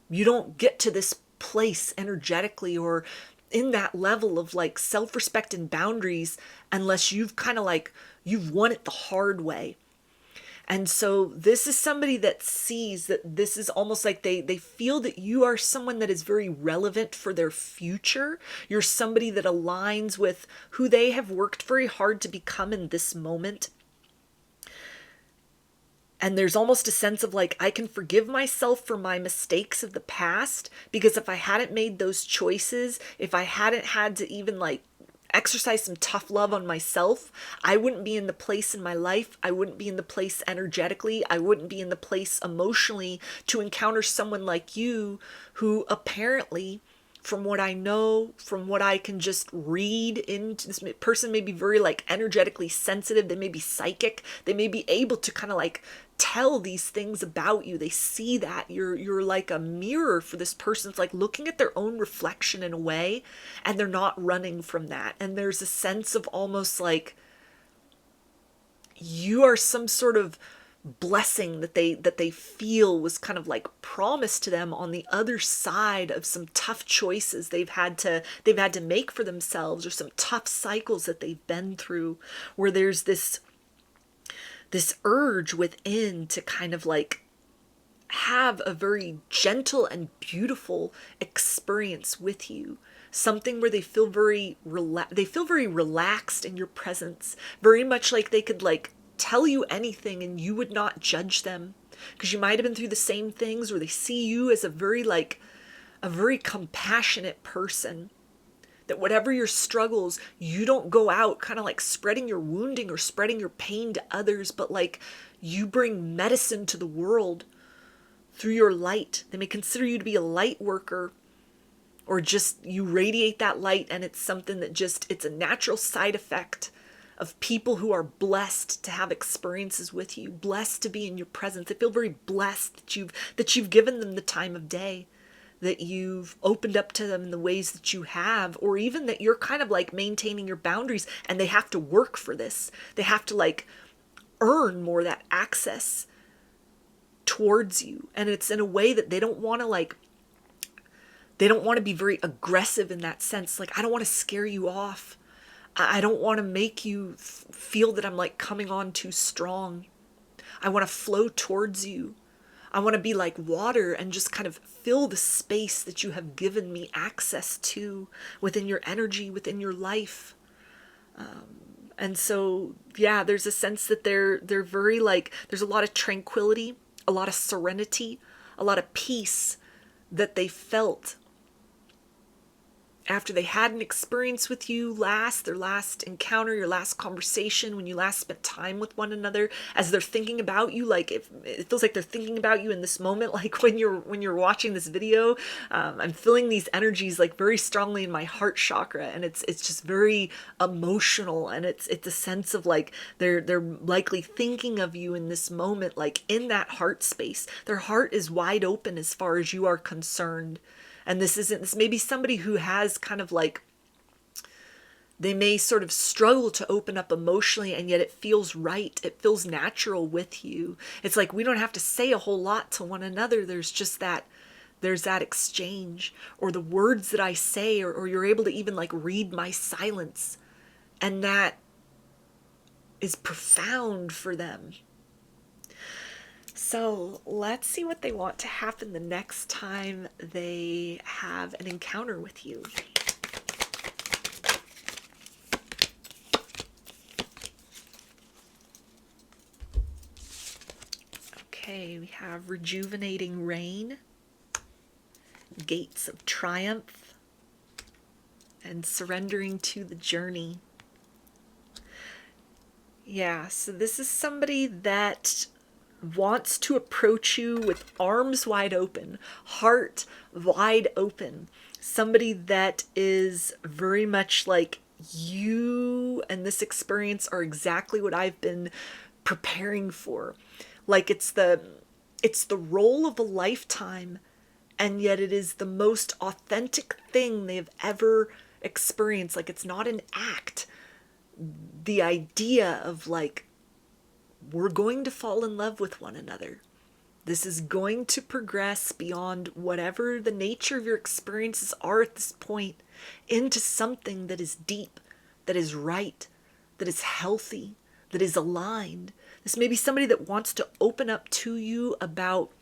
You don't get to this place energetically or in that level of like self-respect and boundaries unless you've kind of like, you've won it the hard way. And so this is somebody that sees that this is almost like they feel that you are someone that is very relevant for their future. You're somebody that aligns with who they have worked very hard to become in this moment. And there's almost a sense of like, I can forgive myself for my mistakes of the past, because if I hadn't made those choices, if I hadn't had to even like exercise some tough love on myself, I wouldn't be in the place in my life. I wouldn't be in the place energetically. I wouldn't be in the place emotionally to encounter someone like you, who apparently, from what I know, from what I can just read into, this person may be very like energetically sensitive. They may be psychic. They may be able to kind of like tell these things about you. They see that you're like a mirror for this person. It's like looking at their own reflection in a way, and they're not running from that. And there's a sense of almost like you are some sort of blessing that they feel was kind of like promised to them on the other side of some tough choices they've had to make for themselves, or some tough cycles that they've been through, where there's this urge within to kind of like have a very gentle and beautiful experience with you. Something where they feel very relaxed in your presence, very much like they could like tell you anything and you would not judge them, because you might have been through the same things, or they see you as a very compassionate person. That whatever your struggles, you don't go out kind of like spreading your wounding or spreading your pain to others, but like you bring medicine to the world through your light. They may consider you to be a light worker, or just you radiate that light, and it's something that just, it's a natural side effect of people who are blessed to have experiences with you, blessed to be in your presence. They feel very blessed that you've given them the time of day. that you've opened up to them in the ways that you have, or even that you're kind of like maintaining your boundaries and they have to work for this. They have to like earn more of that access towards you. And it's in a way that they don't want to like, they don't want to be very aggressive in that sense. Like, I don't want to scare you off. I don't want to make you feel that I'm like coming on too strong. I want to flow towards you. I want to be like water and just kind of fill the space that you have given me access to within your energy, within your life. And so, yeah, there's a sense that they're very like, there's a lot of tranquility, a lot of serenity, a lot of peace that they felt after they had an experience with you their last encounter, your last conversation, when you last spent time with one another, as they're thinking about you. Like, it feels like they're thinking about you in this moment. Like when you're watching this video, I'm feeling these energies like very strongly in my heart chakra, and it's just very emotional, and it's a sense of like they're likely thinking of you in this moment, like in that heart space. Their heart is wide open as far as you are concerned. And this may be somebody who has kind of like, they may sort of struggle to open up emotionally, and yet it feels right. It feels natural with you. It's like we don't have to say a whole lot to one another. There's just that, there's that exchange, or the words that I say, or you're able to even like read my silence. And that is profound for them. So let's see what they want to happen the next time they have an encounter with you. Okay, we have rejuvenating rain, gates of triumph, and surrendering to the journey. Yeah, so this is somebody that wants to approach you with arms wide open, heart wide open. Somebody that is very much like, you and this experience are exactly what I've been preparing for. Like it's the role of a lifetime, and yet it is the most authentic thing they've ever experienced. Like, it's not an act. The idea of like, we're going to fall in love with one another. This is going to progress beyond whatever the nature of your experiences are at this point, into something that is deep, that is right, that is healthy, that is aligned. This may be somebody that wants to open up to you about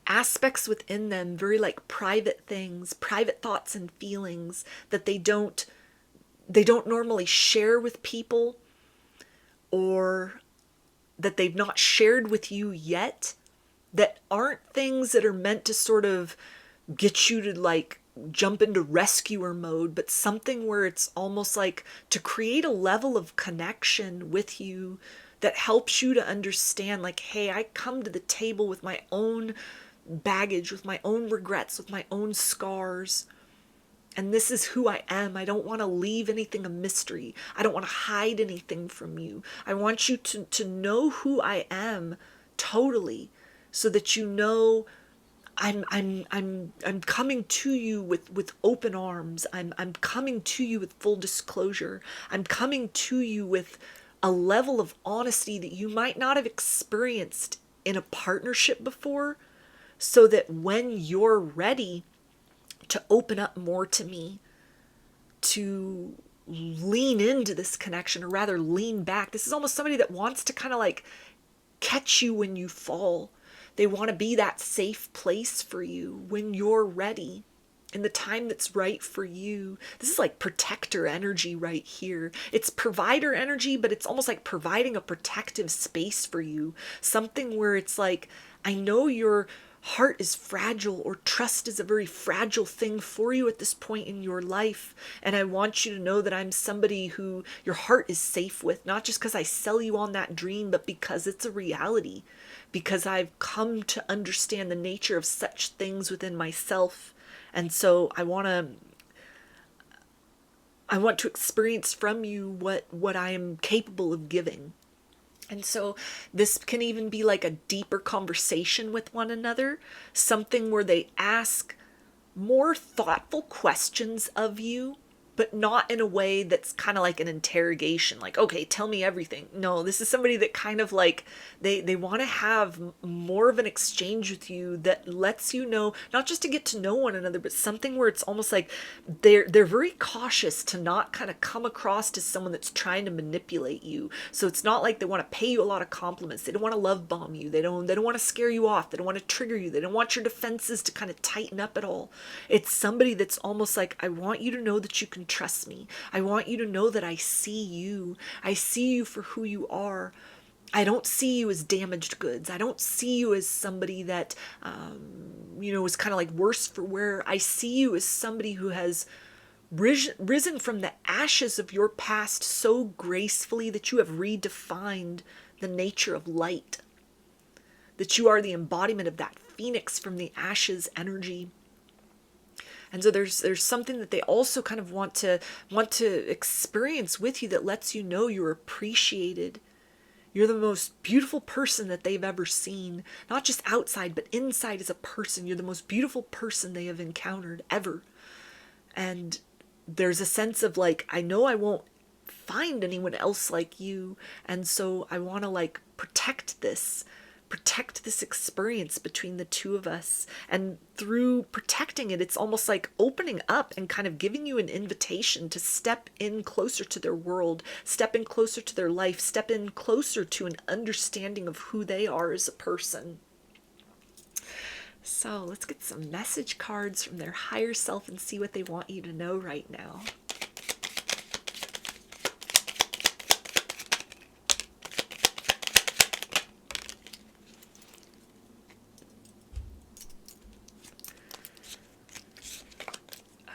aspects within them, very like private things, private thoughts and feelings that they don't normally share with people, or that they've not shared with you yet, that aren't things that are meant to sort of get you to like jump into rescuer mode, but something where it's almost like to create a level of connection with you that helps you to understand like, hey, I come to the table with my own baggage, with my own regrets, with my own scars. And this is who I am. I don't want to leave anything a mystery. I don't want to hide anything from you. I want you to know who I am totally, so that you know I'm coming to you with open arms. I'm coming to you with full disclosure. I'm coming to you with a level of honesty that you might not have experienced in a partnership before, so that when you're ready to open up more to me, to lean into this connection, or rather lean back. This is almost somebody that wants to kind of like catch you when you fall. They want to be that safe place for you when you're ready, in the time that's right for you. This is like protector energy right here. It's provider energy, but it's almost like providing a protective space for you. Something where it's like, I know your heart is fragile, or trust is a very fragile thing for you at this point in your life. And I want you to know that I'm somebody who your heart is safe with, not just because I sell you on that dream, but because it's a reality, because I've come to understand the nature of such things within myself. And so I want to experience from you what I am capable of giving. And so this can even be like a deeper conversation with one another, something where they ask more thoughtful questions of you, but not in a way that's kind of like an interrogation, like, okay, tell me everything. No, this is somebody that kind of like, they want to have more of an exchange with you that lets you know, not just to get to know one another, but something where it's almost like they're very cautious to not kind of come across as someone that's trying to manipulate you. So it's not like they want to pay you a lot of compliments. They don't want to love bomb you. They don't want to scare you off. They don't want to trigger you. They don't want your defenses to kind of tighten up at all. It's somebody that's almost like, I want you to know that you can trust me. I want you to know that I see you. I see you for who you are. I don't see you as damaged goods. I don't see you as somebody that, is kind of like worse for wear. I see you as somebody who has risen from the ashes of your past so gracefully that you have redefined the nature of light, that you are the embodiment of that phoenix from the ashes energy. And so there's something that they also kind of want to experience with you that lets you know you're appreciated. You're the most beautiful person that they've ever seen, not just outside, but inside as a person. You're the most beautiful person they have encountered ever. And there's a sense of like, I know I won't find anyone else like you. And so I want to like protect this experience between the two of us. And through protecting it, it's almost like opening up and kind of giving you an invitation to step in closer to their world, step in closer to their life, step in closer to an understanding of who they are as a person. So let's get some message cards from their higher self and see what they want you to know right now.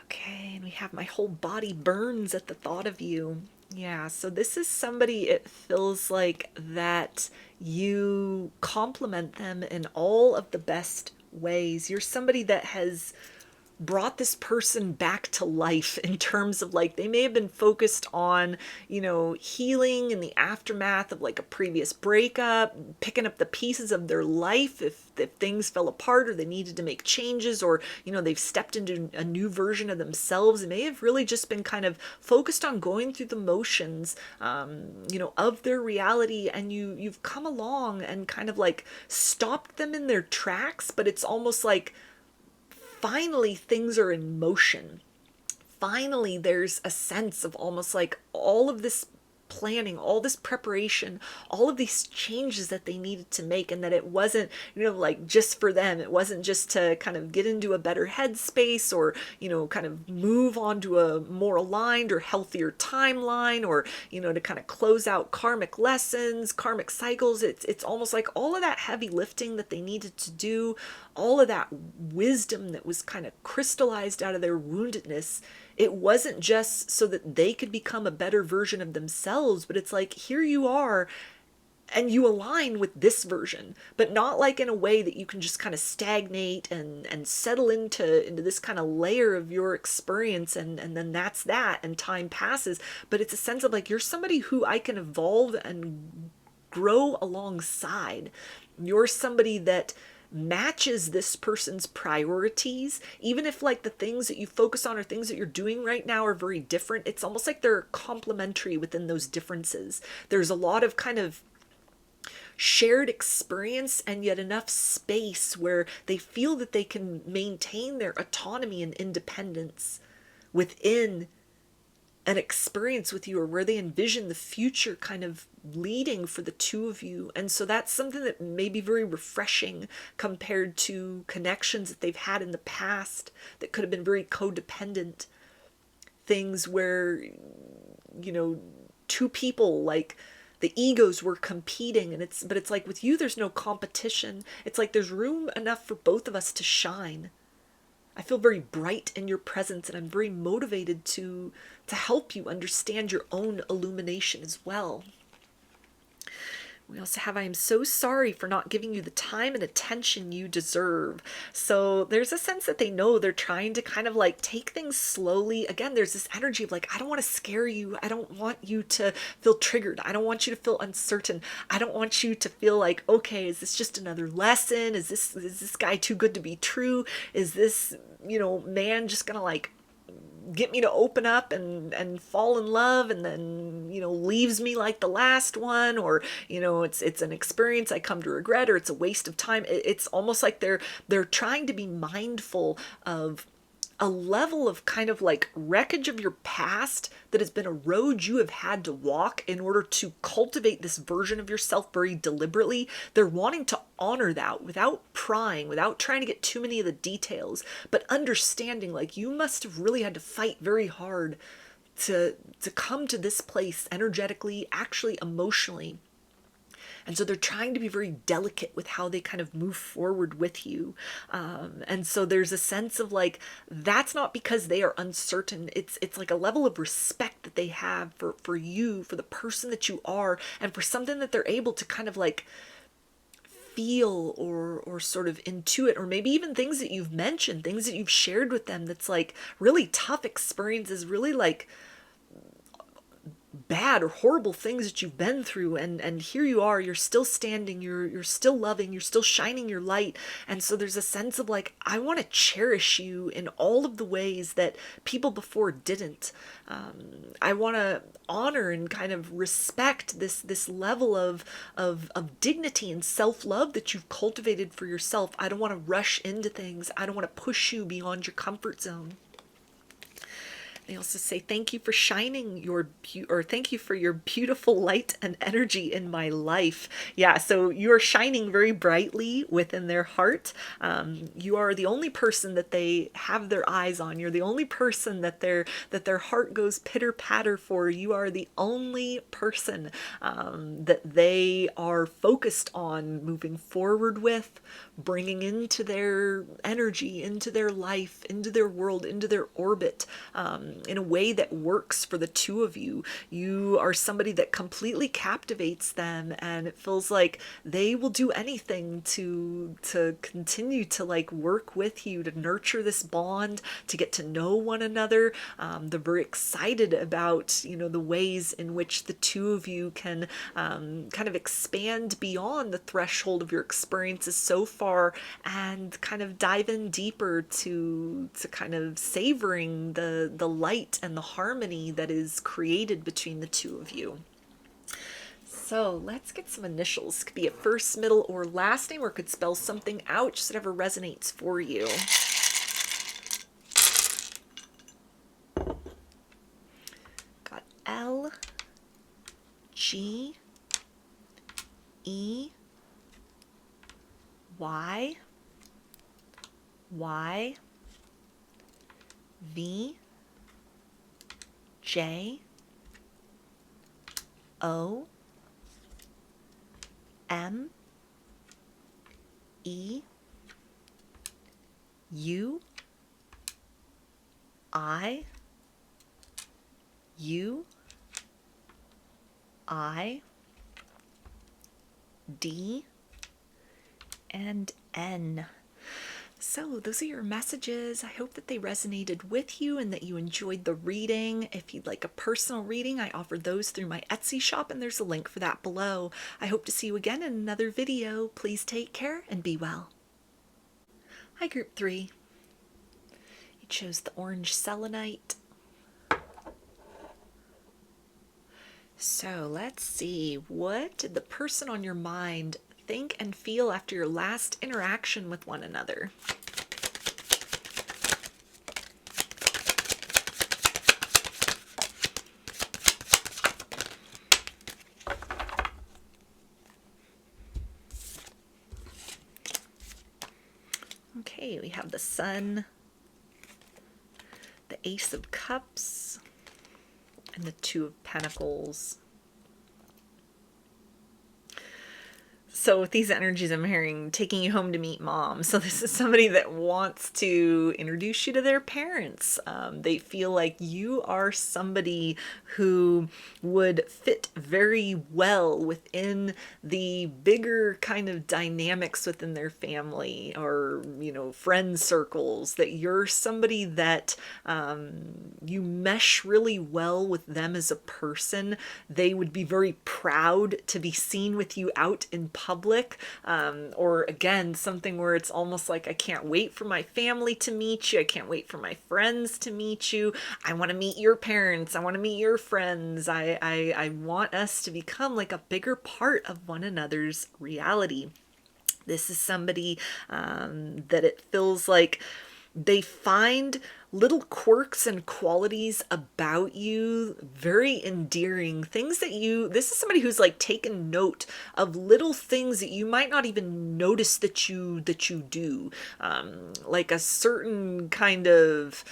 Okay, and we have my whole body burns at the thought of you. Yeah, so this is somebody, it feels like that you compliment them in all of the best ways. You're somebody that has brought this person back to life in terms of like, they may have been focused on, healing in the aftermath of like a previous breakup, picking up the pieces of their life if things fell apart or they needed to make changes, or, they've stepped into a new version of themselves. They may have really just been kind of focused on going through the motions, of their reality. And you've come along and kind of like stopped them in their tracks, but it's almost like, finally things are in motion. Finally there's a sense of almost like all of this planning, all this preparation, all of these changes that they needed to make, and that it wasn't, like just for them. It wasn't just to kind of get into a better headspace or, kind of move on to a more aligned or healthier timeline, or, to kind of close out karmic lessons, karmic cycles. It's almost like all of that heavy lifting that they needed to do, all of that wisdom that was kind of crystallized out of their woundedness. It wasn't just so that they could become a better version of themselves, but it's like, here you are, and you align with this version, but not like in a way that you can just kind of stagnate and settle into this kind of layer of your experience, and then that's that, and time passes. But it's a sense of like, you're somebody who I can evolve and grow alongside. You're somebody that matches this person's priorities, even if like the things that you focus on or things that you're doing right now are very different. It's almost like they're complementary within those differences. There's a lot of kind of shared experience, and yet enough space where they feel that they can maintain their autonomy and independence within an experience with you, or where they envision the future kind of leading for the two of you. And so that's something that may be very refreshing compared to connections that they've had in the past that could have been very codependent things where, two people, like the egos were competing, and but it's like with you, there's no competition. It's like there's room enough for both of us to shine. I feel very bright in your presence, and I'm very motivated to help you understand your own illumination as well. We also have, I am so sorry for not giving you the time and attention you deserve. So there's a sense that they know they're trying to kind of like take things slowly. Again, there's this energy of like, I don't want to scare you. I don't want you to feel triggered. I don't want you to feel uncertain. I don't want you to feel like, okay, is this just another lesson? Is this guy too good to be true? Is this, man just gonna like get me to open up and fall in love and then leaves me like the last one, or it's an experience I come to regret, or it's a waste of time. It's almost like they're trying to be mindful of a level of kind of like wreckage of your past that has been a road you have had to walk in order to cultivate this version of yourself very deliberately. They're wanting to honor that without prying, without trying to get too many of the details, but understanding like you must have really had to fight very hard to come to this place energetically, actually emotionally. And so they're trying to be very delicate with how they kind of move forward with you. And so there's a sense of like, that's not because they are uncertain. It's like a level of respect that they have for you, for the person that you are, and for something that they're able to kind of like feel or sort of intuit, or maybe even things that you've mentioned, things that you've shared with them that's like really tough experiences, really like bad or horrible things that you've been through, and here you are, you're still standing, you're still loving, you're still shining your light. And so there's a sense of like, I want to cherish you in all of the ways that people before didn't. I want to honor and kind of respect this level of dignity and self-love that you've cultivated for yourself. I don't want to rush into things. I don't want to push you beyond your comfort zone. They also say, thank you for shining or thank you for your beautiful light and energy in my life. Yeah, so you are shining very brightly within their heart. You are the only person that they have their eyes on. You're the only person that their heart goes pitter patter for. You are the only person that they are focused on moving forward with, bringing into their energy, into their life, into their world, into their orbit, in a way that works for the two of you. You are somebody that completely captivates them, and it feels like they will do anything to continue to like work with you, to nurture this bond, to get to know one another. They're very excited about the ways in which the two of you can kind of expand beyond the threshold of your experiences so far, and kind of dive in deeper to kind of savoring the light and the harmony that is created between the two of you. So let's get some initials. It could be a first, middle, or last name, or it could spell something out, just whatever resonates for you. Got L, G, E, Y, Y, V, J, O, M, E, U, I, U, I, D, and N. So those are your messages. I hope that they resonated with you and that you enjoyed the reading. If you'd like a personal reading, I offer those through my Etsy shop, and there's a link for that below. I hope to see you again in another video. Please take care and be well. Hi, Group 3. You chose the orange selenite. So let's see, what did the person on your mind think and feel after your last interaction with one another? Okay, we have the Sun, the Ace of Cups, and the Two of Pentacles. So with these energies, I'm hearing taking you home to meet mom. So this is somebody that wants to introduce you to their parents. They feel like you are somebody who would fit very well within the bigger kind of dynamics within their family, or, friend circles, that you're somebody that you mesh really well with them as a person. They would be very proud to be seen with you out in public, or again, something where it's almost like, I can't wait for my family to meet you. I can't wait for my friends to meet you. I want to meet your parents. I want to meet your friends. I want us to become like a bigger part of one another's reality. This is somebody that it feels like they find little quirks and qualities about you very endearing. Things that this is somebody who's like taken note of little things that you might not even notice that you do. Like a certain kind of,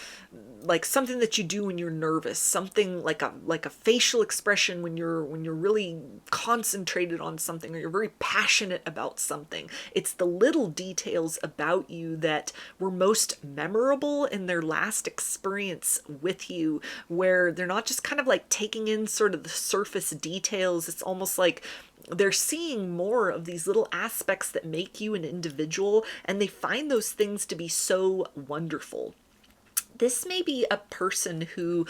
like something that you do when you're nervous, something like a facial expression when you're really concentrated on something, or you're very passionate about something. It's the little details about you that were most memorable in their last experience with you, where they're not just kind of like taking in sort of the surface details. It's almost like they're seeing more of these little aspects that make you an individual, and they find those things to be so wonderful. This may be a person who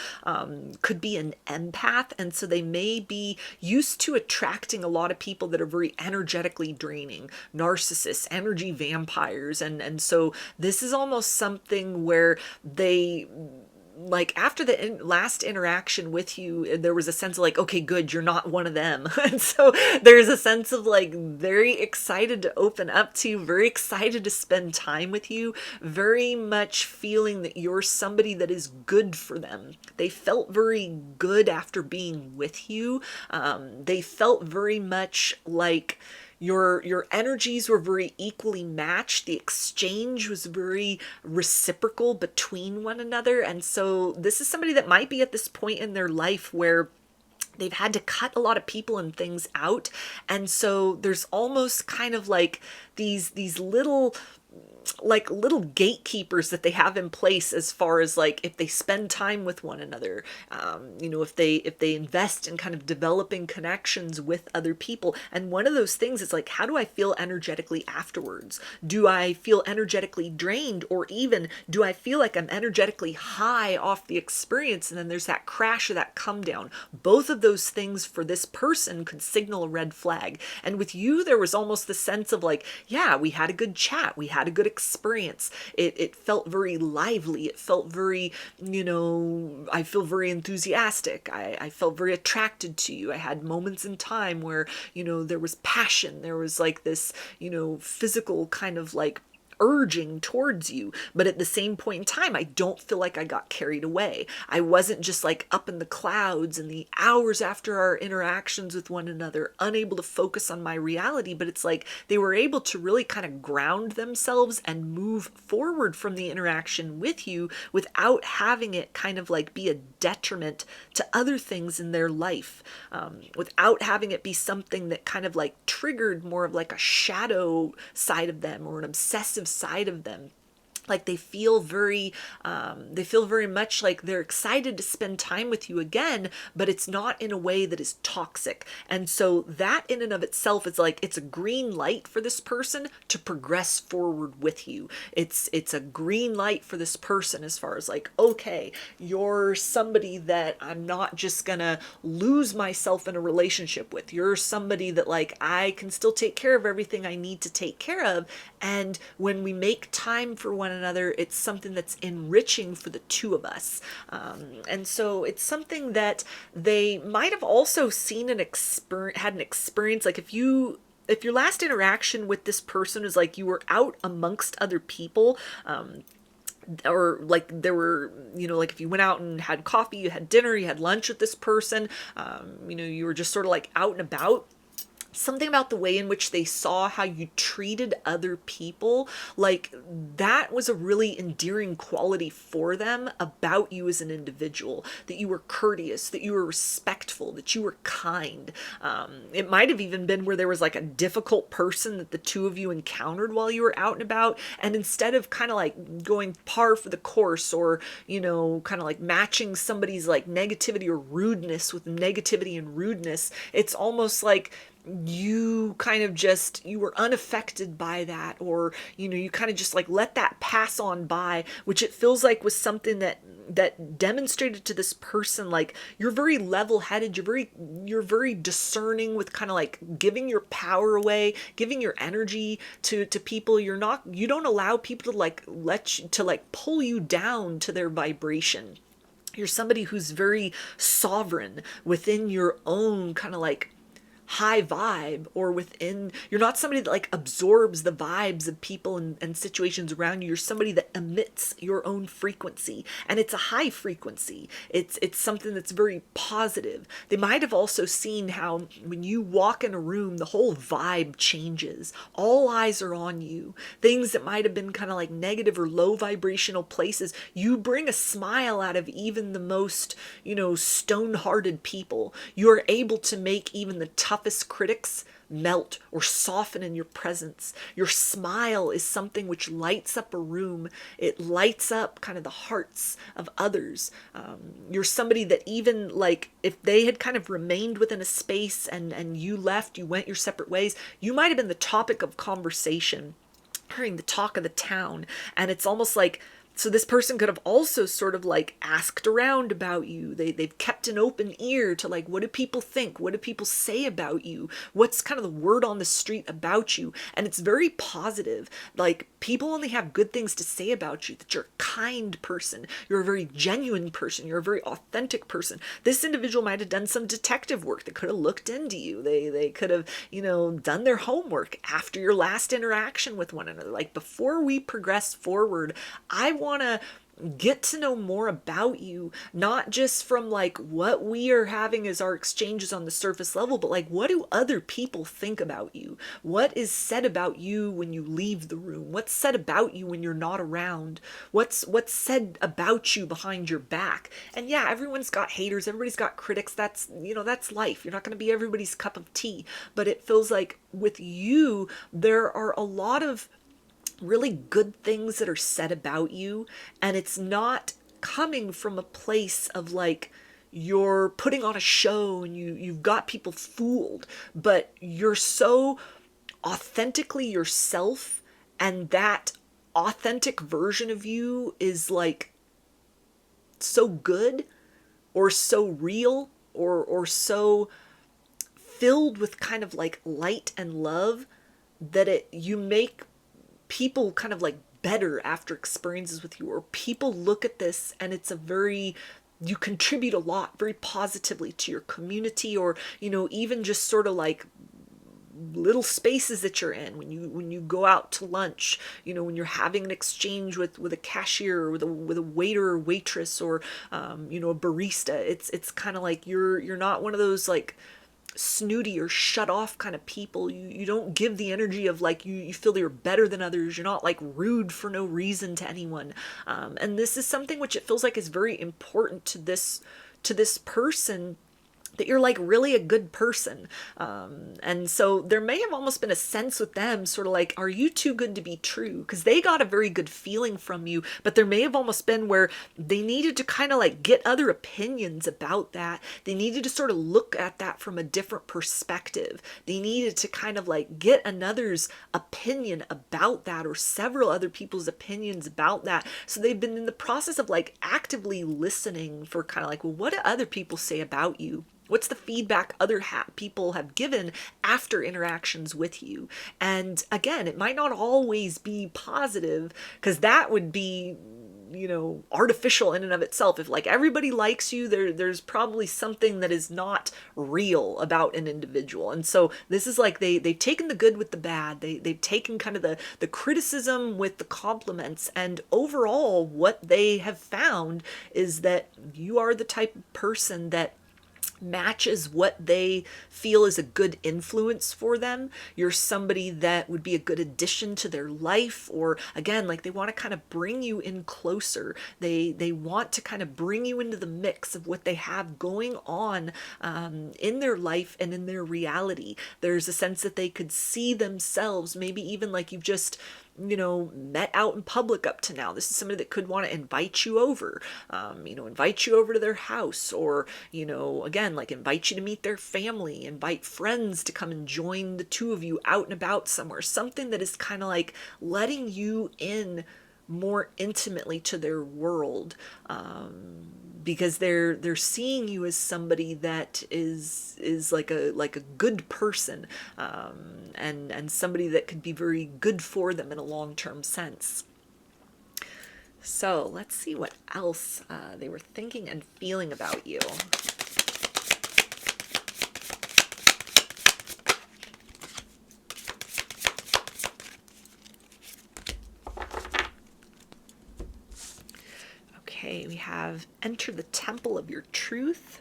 could be an empath, and so they may be used to attracting a lot of people that are very energetically draining, narcissists, energy vampires, and so this is almost something where they, like, after the last interaction with you, there was a sense of like, okay, good, you're not one of them. And so there's a sense of like very excited to open up to you, very excited to spend time with you, very much feeling that you're somebody that is good for them. They felt very good after being with you. They felt very much like your energies were very equally matched. The exchange was very reciprocal between one another. And so this is somebody that might be at this point in their life where they've had to cut a lot of people and things out. And so there's almost kind of like these little gatekeepers that they have in place, as far as like if they spend time with one another, if they invest in kind of developing connections with other people. And one of those things is like, how do I feel energetically afterwards? Do I feel energetically drained, or even do I feel like I'm energetically high off the experience, and then there's that crash or that come down? Both of those things for this person could signal a red flag. And with you, there was almost the sense of like, yeah, we had a good chat, we had a good experience. It felt very lively. It felt very, I feel very enthusiastic. I felt very attracted to you. I had moments in time where, there was passion. There was like this, physical kind of like urging towards you. But at the same point in time, I don't feel like I got carried away. I wasn't just like up in the clouds in the hours after our interactions with one another, unable to focus on my reality. But it's like they were able to really kind of ground themselves and move forward from the interaction with you without having it kind of like be a detriment to other things in their life, without having it be something that kind of like triggered more of like a shadow side of them or an obsessive side of them. Like they feel very much like they're excited to spend time with you again, but it's not in a way that is toxic. And so that in and of itself is like, it's a green light for this person to progress forward with you. It's a green light for this person as far as like, okay, you're somebody that I'm not just gonna lose myself in a relationship with. You're somebody that like, I can still take care of everything I need to take care of. And when we make time for one another, it's something that's enriching for the two of us. And so it's something that they might have also seen had an experience. Like if your last interaction with this person is like you were out amongst other people, or like there were, like if you went out and had coffee, you had dinner, you had lunch with this person, you were just sort of like out and about. something about the way in which they saw how you treated other people, like that was a really endearing quality for them about you as an individual, that you were courteous, that you were respectful, that you were kind. It might have even been where there was like a difficult person that the two of you encountered while you were out and about, and instead of kind of like going par for the course, or kind of like matching somebody's like negativity or rudeness with negativity and rudeness, it's almost like you kind of just, you were unaffected by that, or you kind of just like let that pass on by, which it feels like was something that demonstrated to this person like you're very level-headed, you're very discerning with kind of like giving your power away, giving your energy to people. You don't allow people to like pull you down to their vibration. You're somebody who's very sovereign within your own kind of like high vibe, or you're not somebody that like absorbs the vibes of people and situations around you. You're somebody that emits your own frequency, and it's a high frequency. It's something that's very positive. They might have also seen how when you walk in a room, the whole vibe changes. All eyes are on you. Things that might have been kind of like negative or low vibrational places, you bring a smile out of even the most, stone-hearted people. You're able to make even the toughest critics melt or soften in your presence. Your smile is something which lights up a room. It lights up kind of the hearts of others. You're somebody that even like if they had kind of remained within a space and you left, you went your separate ways, you might have been the topic of conversation, hearing the talk of the town. And it's almost like, so this person could have also sort of like asked around about you. They've kept an open ear to like, what do people think? What do people say about you? What's kind of the word on the street about you? And it's very positive. Like people only have good things to say about you, that you're a kind person. You're a very genuine person. You're a very authentic person. This individual might have done some detective work. They could have looked into you. They could have, done their homework after your last interaction with one another. Like before we progress forward, I want to get to know more about you, not just from like what we are having as our exchanges on the surface level, but like what do other people think about you? What is said about you when you leave the room? What's said about you when you're not around? What's said about you behind your back? And yeah, everyone's got haters, everybody's got critics. That's life. You're not going to be everybody's cup of tea, but it feels like with you there are a lot of really good things that are said about you, and it's not coming from a place of like you're putting on a show and you've got people fooled, but you're so authentically yourself, and that authentic version of you is like so good or so real or so filled with kind of like light and love that you make people kind of like better after experiences with you, or people look at this and it's you contribute a lot very positively to your community, or even just sort of like little spaces that you're in when you go out to lunch, when you're having an exchange with a cashier or with a waiter or waitress, or a barista. It's kind of like you're not one of those like snooty or shut off kind of people. You don't give the energy of like you feel you're better than others. You're not like rude for no reason to anyone. And this is something which it feels like is very important to this person, that you're like really a good person. And so there may have almost been a sense with them sort of like, are you too good to be true? Because they got a very good feeling from you, but there may have almost been where they needed to kind of like get other opinions about that. They needed to sort of look at that from a different perspective. They needed to kind of like get another's opinion about that, or several other people's opinions about that. So they've been in the process of like actively listening for kind of like, well, what do other people say about you? What's the feedback other people have given after interactions with you? And again, it might not always be positive, because that would be, artificial in and of itself. If like everybody likes you, there's probably something that is not real about an individual. And so this is like they've taken the good with the bad. They've taken kind of the criticism with the compliments. And overall, what they have found is that you are the type of person that matches what they feel is a good influence for them. You're somebody that would be a good addition to their life, or again, like they want to kind of bring you in closer. They want to kind of bring you into the mix of what they have going on in their life and in their reality. There's a sense that they could see themselves, maybe even like you've just met out in public up to now. This is somebody that could want to invite you over, invite you over to their house, or, again, like invite you to meet their family, invite friends to come and join the two of you out and about somewhere. Something that is kind of like letting you in more intimately to their world, because they're seeing you as somebody that is like a good person, and somebody that could be very good for them in a long-term sense. So let's see what else they were thinking and feeling about you. Okay, we have enter the temple of your truth,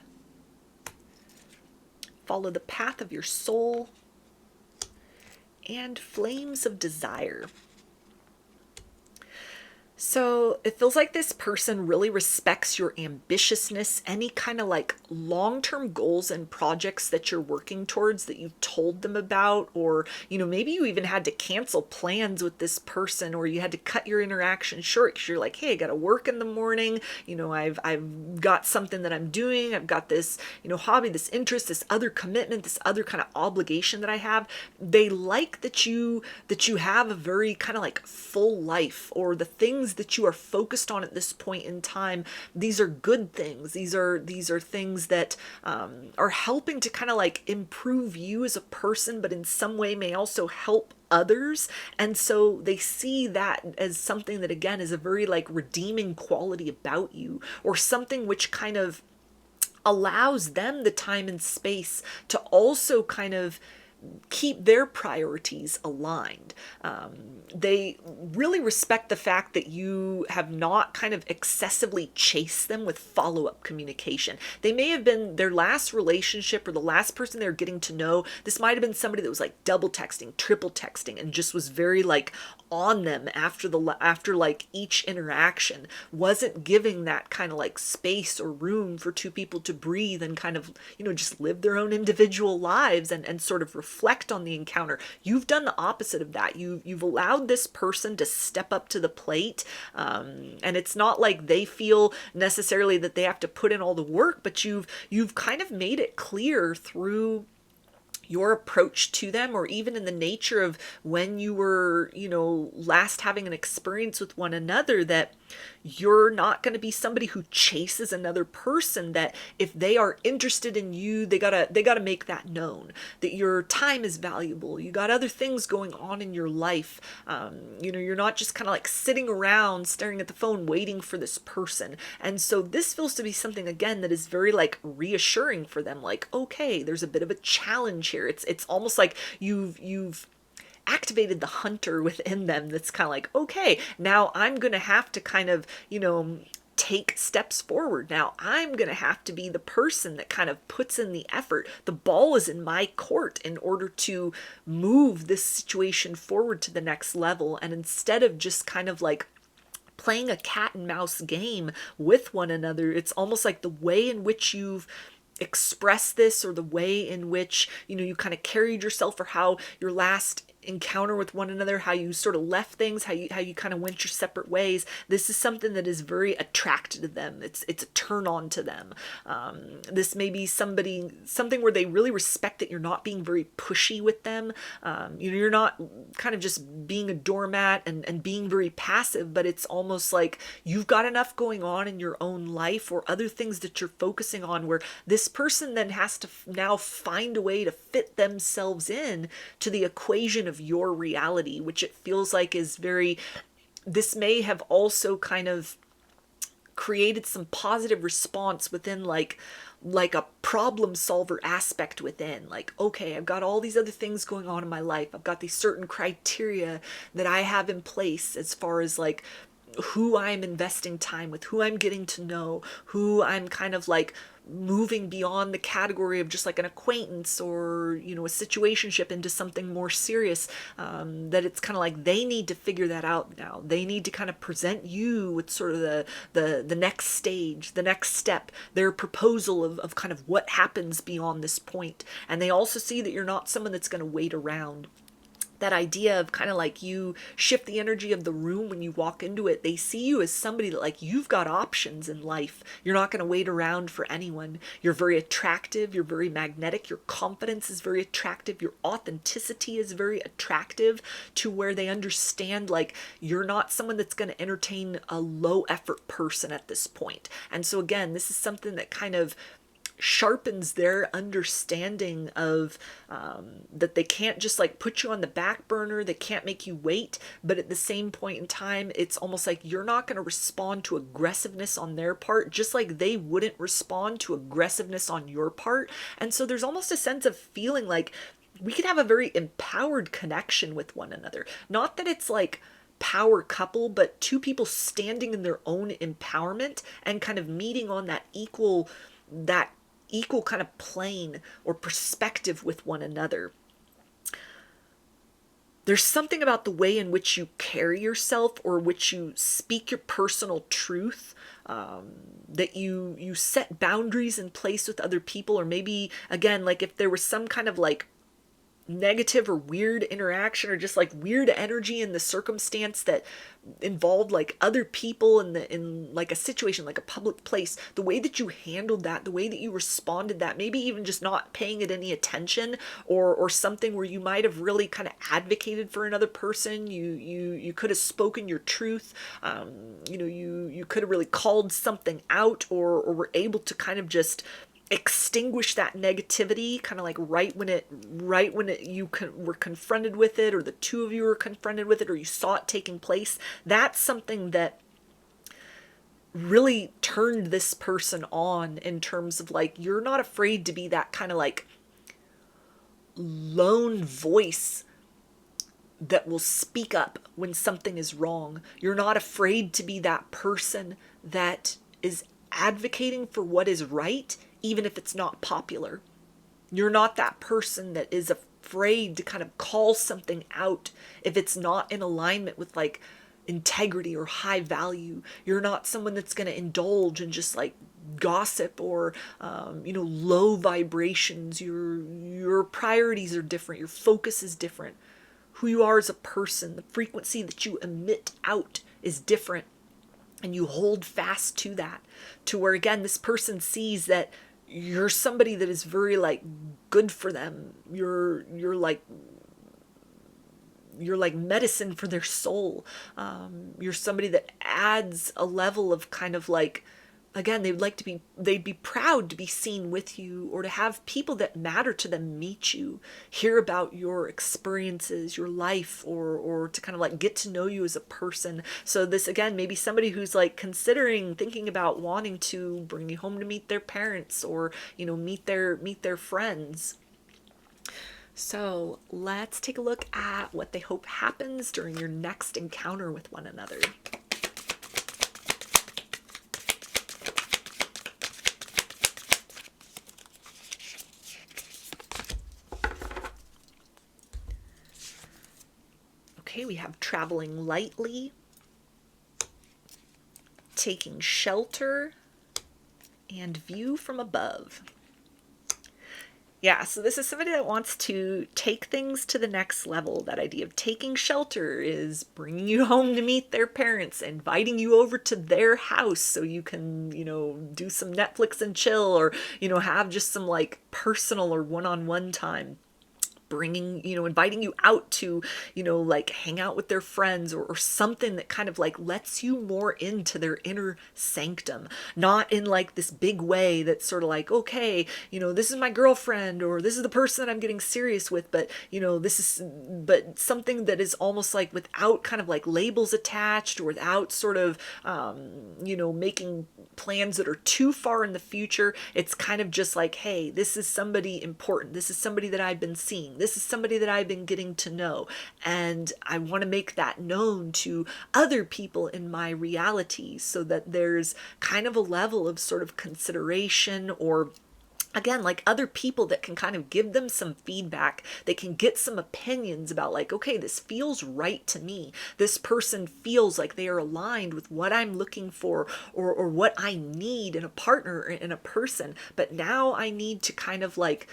follow the path of your soul, and flames of desire. So it feels like this person really respects your ambitiousness, any kind of like long-term goals and projects that you're working towards that you've told them about, or, maybe you even had to cancel plans with this person, or you had to cut your interaction short because you're like, hey, I got to work in the morning. I've got something that I'm doing. I've got this, hobby, this interest, this other commitment, this other kind of obligation that I have. They like that you have a very kind of like full life, or the things that you are focused on at this point in time. These are good things. These are things that are helping to kind of like improve you as a person, but in some way may also help others. And so they see that as something that, again, is a very like redeeming quality about you, or something which kind of allows them the time and space to also kind of keep their priorities aligned. They really respect the fact that you have not kind of excessively chased them with follow-up communication. They may have been their last relationship, or the last person they're getting to know. This might have been somebody that was like double texting, triple texting, and just was very like on them after like each interaction, wasn't giving that kind of like space or room for two people to breathe and kind of, just live their own individual lives and sort of reflect on the encounter. You've done the opposite of that. You've allowed this person to step up to the plate, and it's not like they feel necessarily that they have to put in all the work, but you've kind of made it clear through your approach to them, or even in the nature of when you were, last having an experience with one another, that you're not going to be somebody who chases another person, that if they are interested in you, they gotta make that known, that your time is valuable. You got other things going on in your life. You're not just kind of like sitting around staring at the phone waiting for this person. And so this feels to be something, again, that is very like reassuring for them. Like, okay, there's a bit of a challenge here. It's almost like you've activated the hunter within them, that's kind of like, okay, now I'm going to have to kind of, take steps forward. Now I'm going to have to be the person that kind of puts in the effort. The ball is in my court in order to move this situation forward to the next level. And instead of just kind of like playing a cat and mouse game with one another, it's almost like the way in which you've expressed this, or the way in which, you kind of carried yourself, or how your last encounter with one another, how you sort of left things, how you kind of went your separate ways. This is something that is very attracted to them. It's a turn on to them. This may be something where they really respect that you're not being very pushy with them. You're not kind of just being a doormat and being very passive, but it's almost like you've got enough going on in your own life, or other things that you're focusing on, where this person then has to now find a way to fit themselves in to the equation of your reality, which it feels like is very, this may have also kind of created some positive response within like a problem solver aspect within, like, okay, I've got all these other things going on in my life. I've got these certain criteria that I have in place as far as like who I'm investing time with, who I'm getting to know, who I'm kind of like moving beyond the category of just like an acquaintance or, you know, a situationship into something more serious, that it's kind of like they need to figure that out now. They need to kind of present you with sort of the next stage, the next step, their proposal of kind of what happens beyond this point. And they also see that you're not someone that's going to wait around. That idea of kind of like you shift the energy of the room when you walk into it. They see you as somebody that like you've got options in life. You're not going to wait around for anyone. You're very attractive. You're very magnetic. Your confidence is very attractive. Your authenticity is very attractive, to where they understand like you're not someone that's going to entertain a low effort person at this point. And so again, this is something that kind of sharpens their understanding of that they can't just like put you on the back burner. They can't make you wait. But at the same point in time, it's almost like you're not going to respond to aggressiveness on their part, just like they wouldn't respond to aggressiveness on your part. And so there's almost a sense of feeling like we could have a very empowered connection with one another. Not that it's like power couple, but two people standing in their own empowerment and kind of meeting on that equal kind of plane or perspective with one another. There's something about the way in which you carry yourself, or which you speak your personal truth, that you set boundaries in place with other people. Or maybe, again, like if there was some kind of like negative or weird interaction, or just like weird energy in the circumstance that involved like other people in like a situation, like a public place, the way that you handled that, the way that you responded, that maybe even just not paying it any attention, or something where you might have really kind of advocated for another person. You could have spoken your truth. You could have really called something out, or were able to kind of just extinguish that negativity, kind of like right when you were confronted with it, or the two of you were confronted with it, or you saw it taking place. That's something that really turned this person on, in terms of like, you're not afraid to be that kind of like lone voice that will speak up when something is wrong. You're not afraid to be that person that is advocating for what is right, even if it's not popular. You're not that person that is afraid to kind of call something out if it's not in alignment with like integrity or high value. You're not someone that's going to indulge in just like gossip or low vibrations. Your priorities are different. Your focus is different. Who you are as a person, the frequency that you emit out is different. And you hold fast to that, to where again this person sees that you're somebody that is very like good for them. You're like medicine for their soul. You're somebody that adds a level of kind of like, again, they'd be proud to be seen with you, or to have people that matter to them meet you, hear about your experiences, your life, or to kind of like get to know you as a person. So this, again, maybe somebody who's like thinking about wanting to bring you home to meet their parents, or, meet their friends. So let's take a look at what they hope happens during your next encounter with one another. Okay, we have traveling lightly, taking shelter, and view from above. Yeah, so this is somebody that wants to take things to the next level. That idea of taking shelter is bringing you home to meet their parents, inviting you over to their house so you can, do some Netflix and chill, or, have just some like personal or one-on-one time. Inviting you out to, like hang out with their friends, or something that kind of like lets you more into their inner sanctum, not in like this big way that's sort of like, okay, this is my girlfriend, or this is the person that I'm getting serious with, but, but something that is almost like without kind of like labels attached, or without sort of, making plans that are too far in the future. It's kind of just like, hey, this is somebody important. This is somebody that I've been seeing. This is somebody that I've been getting to know, and I want to make that known to other people in my reality, so that there's kind of a level of sort of consideration, or again, like other people that can kind of give them some feedback. They can get some opinions about like, okay, this feels right to me. This person feels like they are aligned with what I'm looking for, or what I need in a partner or in a person. But now I need to kind of like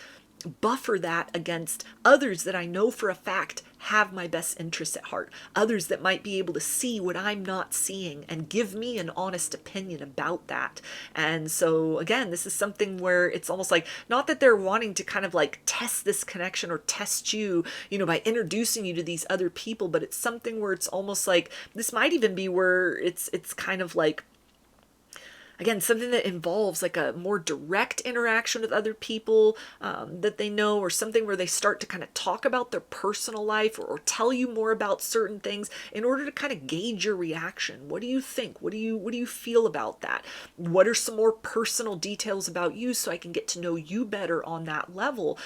buffer that against others that I know for a fact have my best interests at heart, others that might be able to see what I'm not seeing and give me an honest opinion about that. And so again, this is something where it's almost like, not that they're wanting to kind of like test this connection or test you, by introducing you to these other people, but it's something where it's almost like, this might even be where it's kind of like, again, something that involves like a more direct interaction with other people that they know, or something where they start to kind of talk about their personal life, or tell you more about certain things in order to kind of gauge your reaction. What do you think? What do you feel about that? What are some more personal details about you, so I can get to know you better on that level?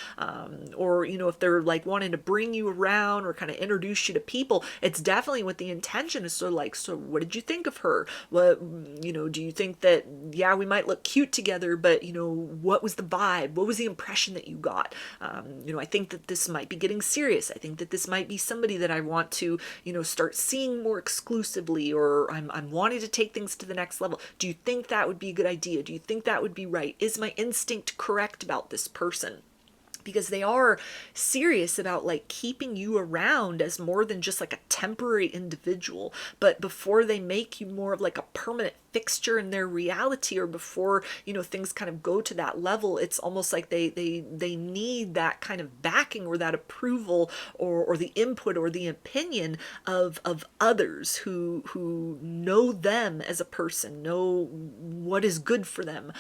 Or, if they're like wanting to bring you around or kind of introduce you to people, it's definitely with the intention is sort of like, so what did you think of her? What, do you think that, yeah, we might look cute together, but what was the vibe? What was the impression that you got? I think that this might be getting serious. I think that this might be somebody that I want to, start seeing more exclusively, or I'm wanting to take things to the next level. Do you think that would be a good idea? Do you think that would be right? Is my instinct correct about this person? Because they are serious about like keeping you around as more than just like a temporary individual. But before they make you more of like a permanent fixture in their reality, or before things kind of go to that level, it's almost like they need that kind of backing, or that approval, or the input or the opinion of others who know them as a person, know what is good for them,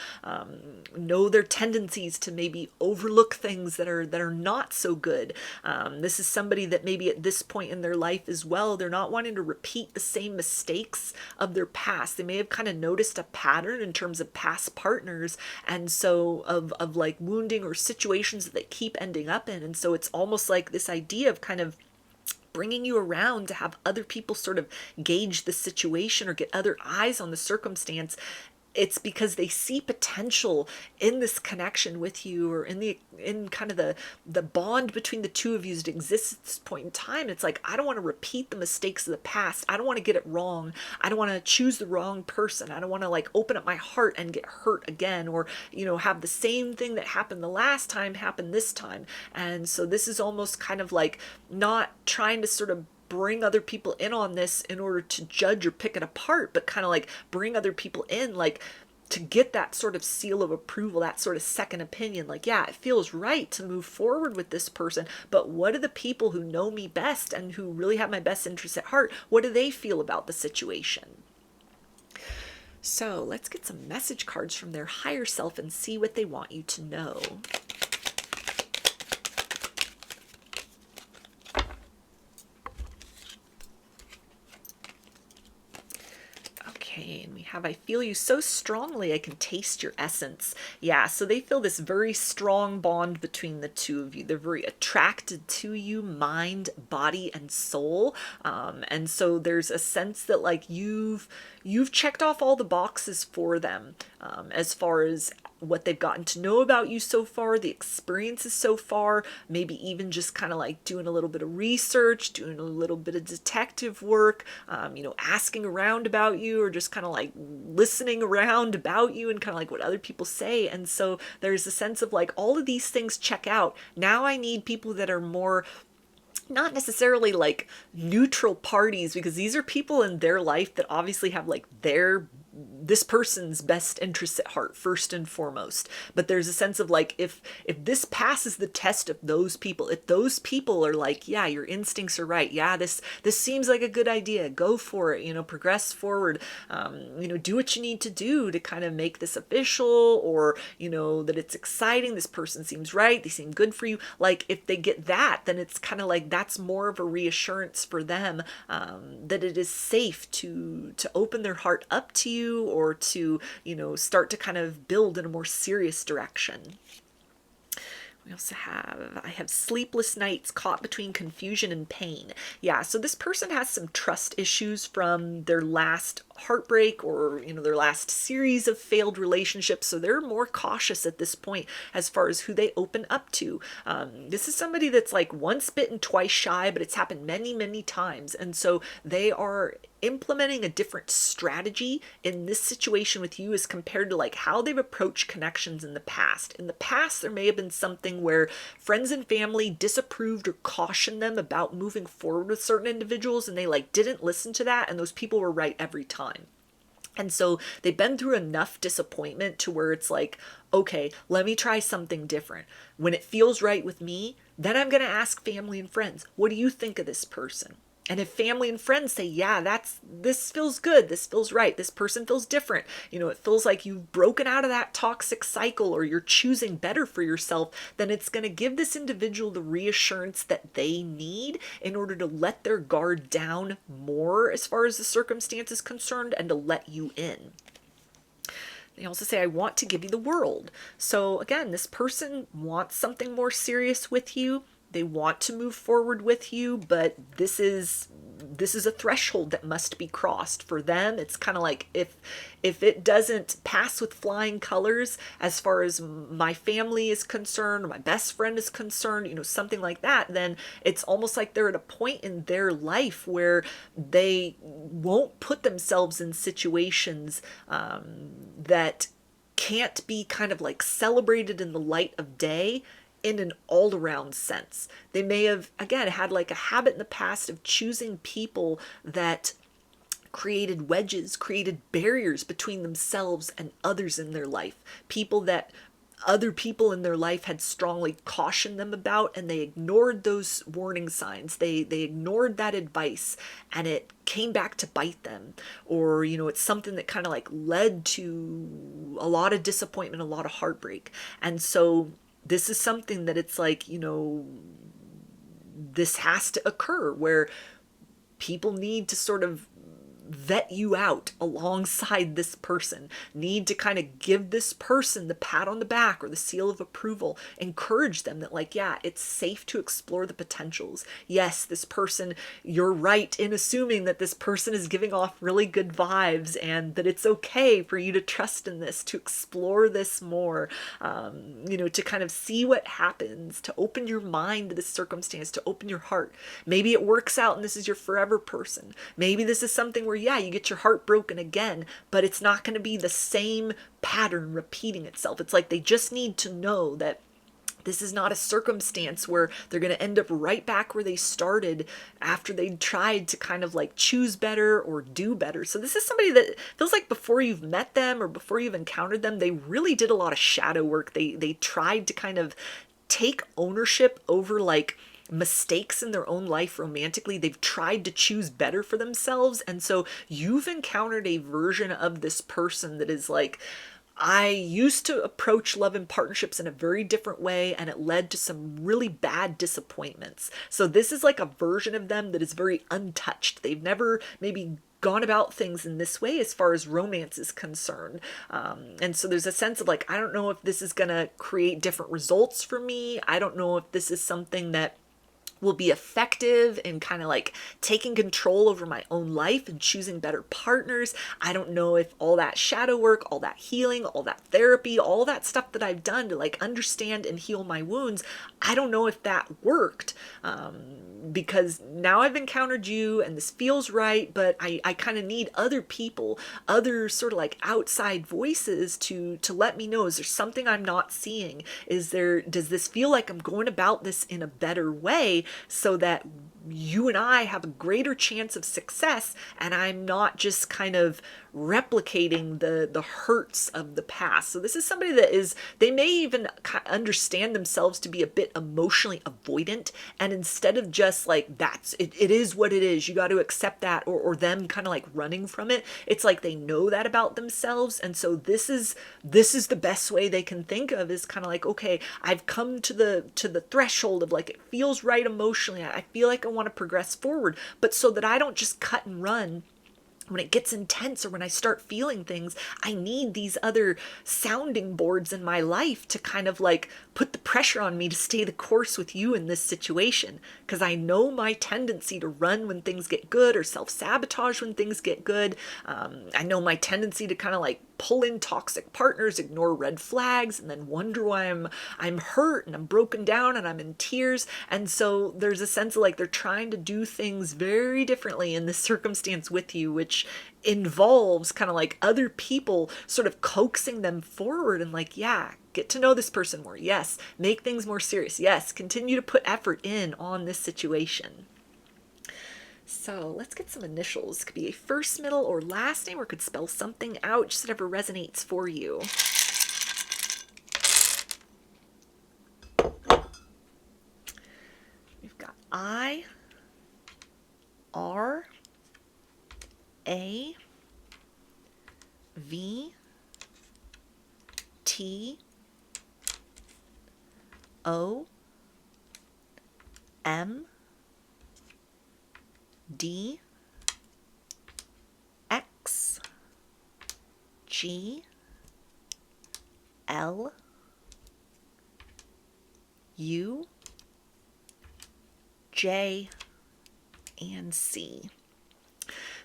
know their tendencies to maybe overlook things that are not so good. This is somebody that maybe at this point in their life as well, they're not wanting to repeat the same mistakes of their past. They may have kind of noticed a pattern in terms of past partners, and so of like wounding or situations that they keep ending up in. And so it's almost like this idea of kind of bringing you around to have other people sort of gauge the situation or get other eyes on the circumstance. It's because they see potential in this connection with you, or in kind of the bond between the two of you that exists at this point in time. It's like, I don't want to repeat the mistakes of the past. I don't want to get it wrong. I don't want to choose the wrong person. I don't want to like open up my heart and get hurt again, or have the same thing that happened the last time happen this time. And so this is almost kind of like not trying to sort of bring other people in on this in order to judge or pick it apart, but kind of like bring other people in, like to get that sort of seal of approval, that sort of second opinion. Like, yeah, it feels right to move forward with this person, but what do the people who know me best and who really have my best interests at heart, what do they feel about the situation? So let's get some message cards from their higher self and see what they want you to know. Okay, and we have, I feel you so strongly, I can taste your essence. Yeah, so they feel this very strong bond between the two of you. They're very attracted to you, mind, body, and soul. And so there's a sense that like you've checked off all the boxes for them, as far as what they've gotten to know about you so far, the experiences so far, maybe even just kind of like doing a little bit of research, doing a little bit of detective work, asking around about you, or just kind of like listening around about you and kind of like what other people say. And so there's a sense of like, all of these things check out. Now I need people that are more not necessarily like neutral parties, because these are people in their life that obviously have like this person's best interests at heart first and foremost. But there's a sense of like, if this passes the test of those people, if those people are like, yeah, your instincts are right, yeah, this seems like a good idea, go for it, progress forward, do what you need to do to kind of make this official, or that it's exciting, this person seems right, they seem good for you. Like, if they get that, then it's kind of like that's more of a reassurance for them, that it is safe to open their heart up to you, or to start to kind of build in a more serious direction. We also I have sleepless nights caught between confusion and pain. Yeah, so this person has some trust issues from their last heartbreak, or, their last series of failed relationships. So they're more cautious at this point as far as who they open up to. This is somebody that's like once bitten, twice shy, but it's happened many, many times. And so they are implementing a different strategy in this situation with you as compared to like how they've approached connections in the past. In the past, there may have been something where friends and family disapproved or cautioned them about moving forward with certain individuals, and they like didn't listen to that, and those people were right every time. And so they've been through enough disappointment to where it's like, okay, let me try something different. When it feels right with me, then I'm going to ask family and friends, what do you think of this person? And if family and friends say, yeah, this feels good, this feels right, this person feels different, it feels like you've broken out of that toxic cycle, or you're choosing better for yourself, then it's going to give this individual the reassurance that they need in order to let their guard down more as far as the circumstance is concerned, and to let you in. They also say, I want to give you the world. So again, this person wants something more serious with you. They want to move forward with you, but this is a threshold that must be crossed. For them, it's kind of like, if it doesn't pass with flying colors as far as my family is concerned, or my best friend is concerned, something like that, then it's almost like they're at a point in their life where they won't put themselves in situations that can't be kind of like celebrated in the light of day in an all-around sense. They may have, again, had like a habit in the past of choosing people that created wedges, created barriers between themselves and others in their life. People that other people in their life had strongly cautioned them about, and they ignored those warning signs. They ignored that advice, and it came back to bite them. Or, it's something that kind of like led to a lot of disappointment, a lot of heartbreak. And so this is something that it's like, this has to occur, where people need to sort of vet you out alongside this person, need to kind of give this person the pat on the back or the seal of approval, encourage them that like, yeah, it's safe to explore the potentials. Yes, this person, you're right in assuming that this person is giving off really good vibes, and that it's okay for you to trust in this, to explore this more, to kind of see what happens, to open your mind to this circumstance, to open your heart. Maybe it works out and this is your forever person. Maybe this is something where, yeah, you get your heart broken again, but it's not going to be the same pattern repeating itself. It's like they just need to know that this is not a circumstance where they're going to end up right back where they started after they tried to kind of like choose better or do better. So this is somebody that feels like before you've met them or before you've encountered them, they really did a lot of shadow work. They tried to kind of take ownership over like mistakes in their own life romantically. They've tried to choose better for themselves. And so you've encountered a version of this person that is like, I used to approach love and partnerships in a very different way, and it led to some really bad disappointments. So this is like a version of them that is very untouched. They've never maybe gone about things in this way as far as romance is concerned. And so there's a sense of like, I don't know if this is going to create different results for me. I don't know if this is something that will be effective in kind of like taking control over my own life and choosing better partners. I don't know if all that shadow work, all that healing, all that therapy, all that stuff that I've done to like understand and heal my wounds, I don't know if that worked, because now I've encountered you and this feels right, but I kind of need other people, other sort of like outside voices to let me know, is there something I'm not seeing? Does this feel like I'm going about this in a better way, so that you and I have a greater chance of success, and I'm not just kind of replicating the hurts of the past. So this is somebody that is, they may even understand themselves to be a bit emotionally avoidant, and instead of just like, it is what it is, you got to accept that, or them kind of like running from it, it's like they know that about themselves. And so this is the best way they can think of, is kind of like, okay, I've come to the threshold of like, it feels right emotionally, I feel like I want to progress forward, but so that I don't just cut and run when it gets intense or when I start feeling things, I need these other sounding boards in my life to kind of like put the pressure on me to stay the course with you in this situation, because I know my tendency to run when things get good or self-sabotage when things get good. I know my tendency to kind of like pull in toxic partners, ignore red flags, and then wonder why I'm hurt and I'm broken down and I'm in tears. And so there's a sense of like they're trying to do things very differently in this circumstance with you, which involves kind of like other people sort of coaxing them forward and like, yeah, get to know this person more. Yes, make things more serious. Yes, continue to put effort in on this situation. So let's get some initials. It could be a first, middle, or last name, or could spell something out, just whatever resonates for you. We've got I, R, A, V, T, O, M, D, X, G, L, U, J, and C.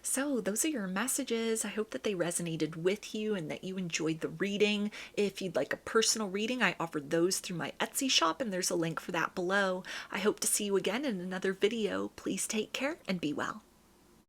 So those are your messages. I hope that they resonated with you and that you enjoyed the reading. If you'd like a personal reading, I offered those through my Etsy shop, and there's a link for that below. I hope to see you again in another video. Please take care and be well.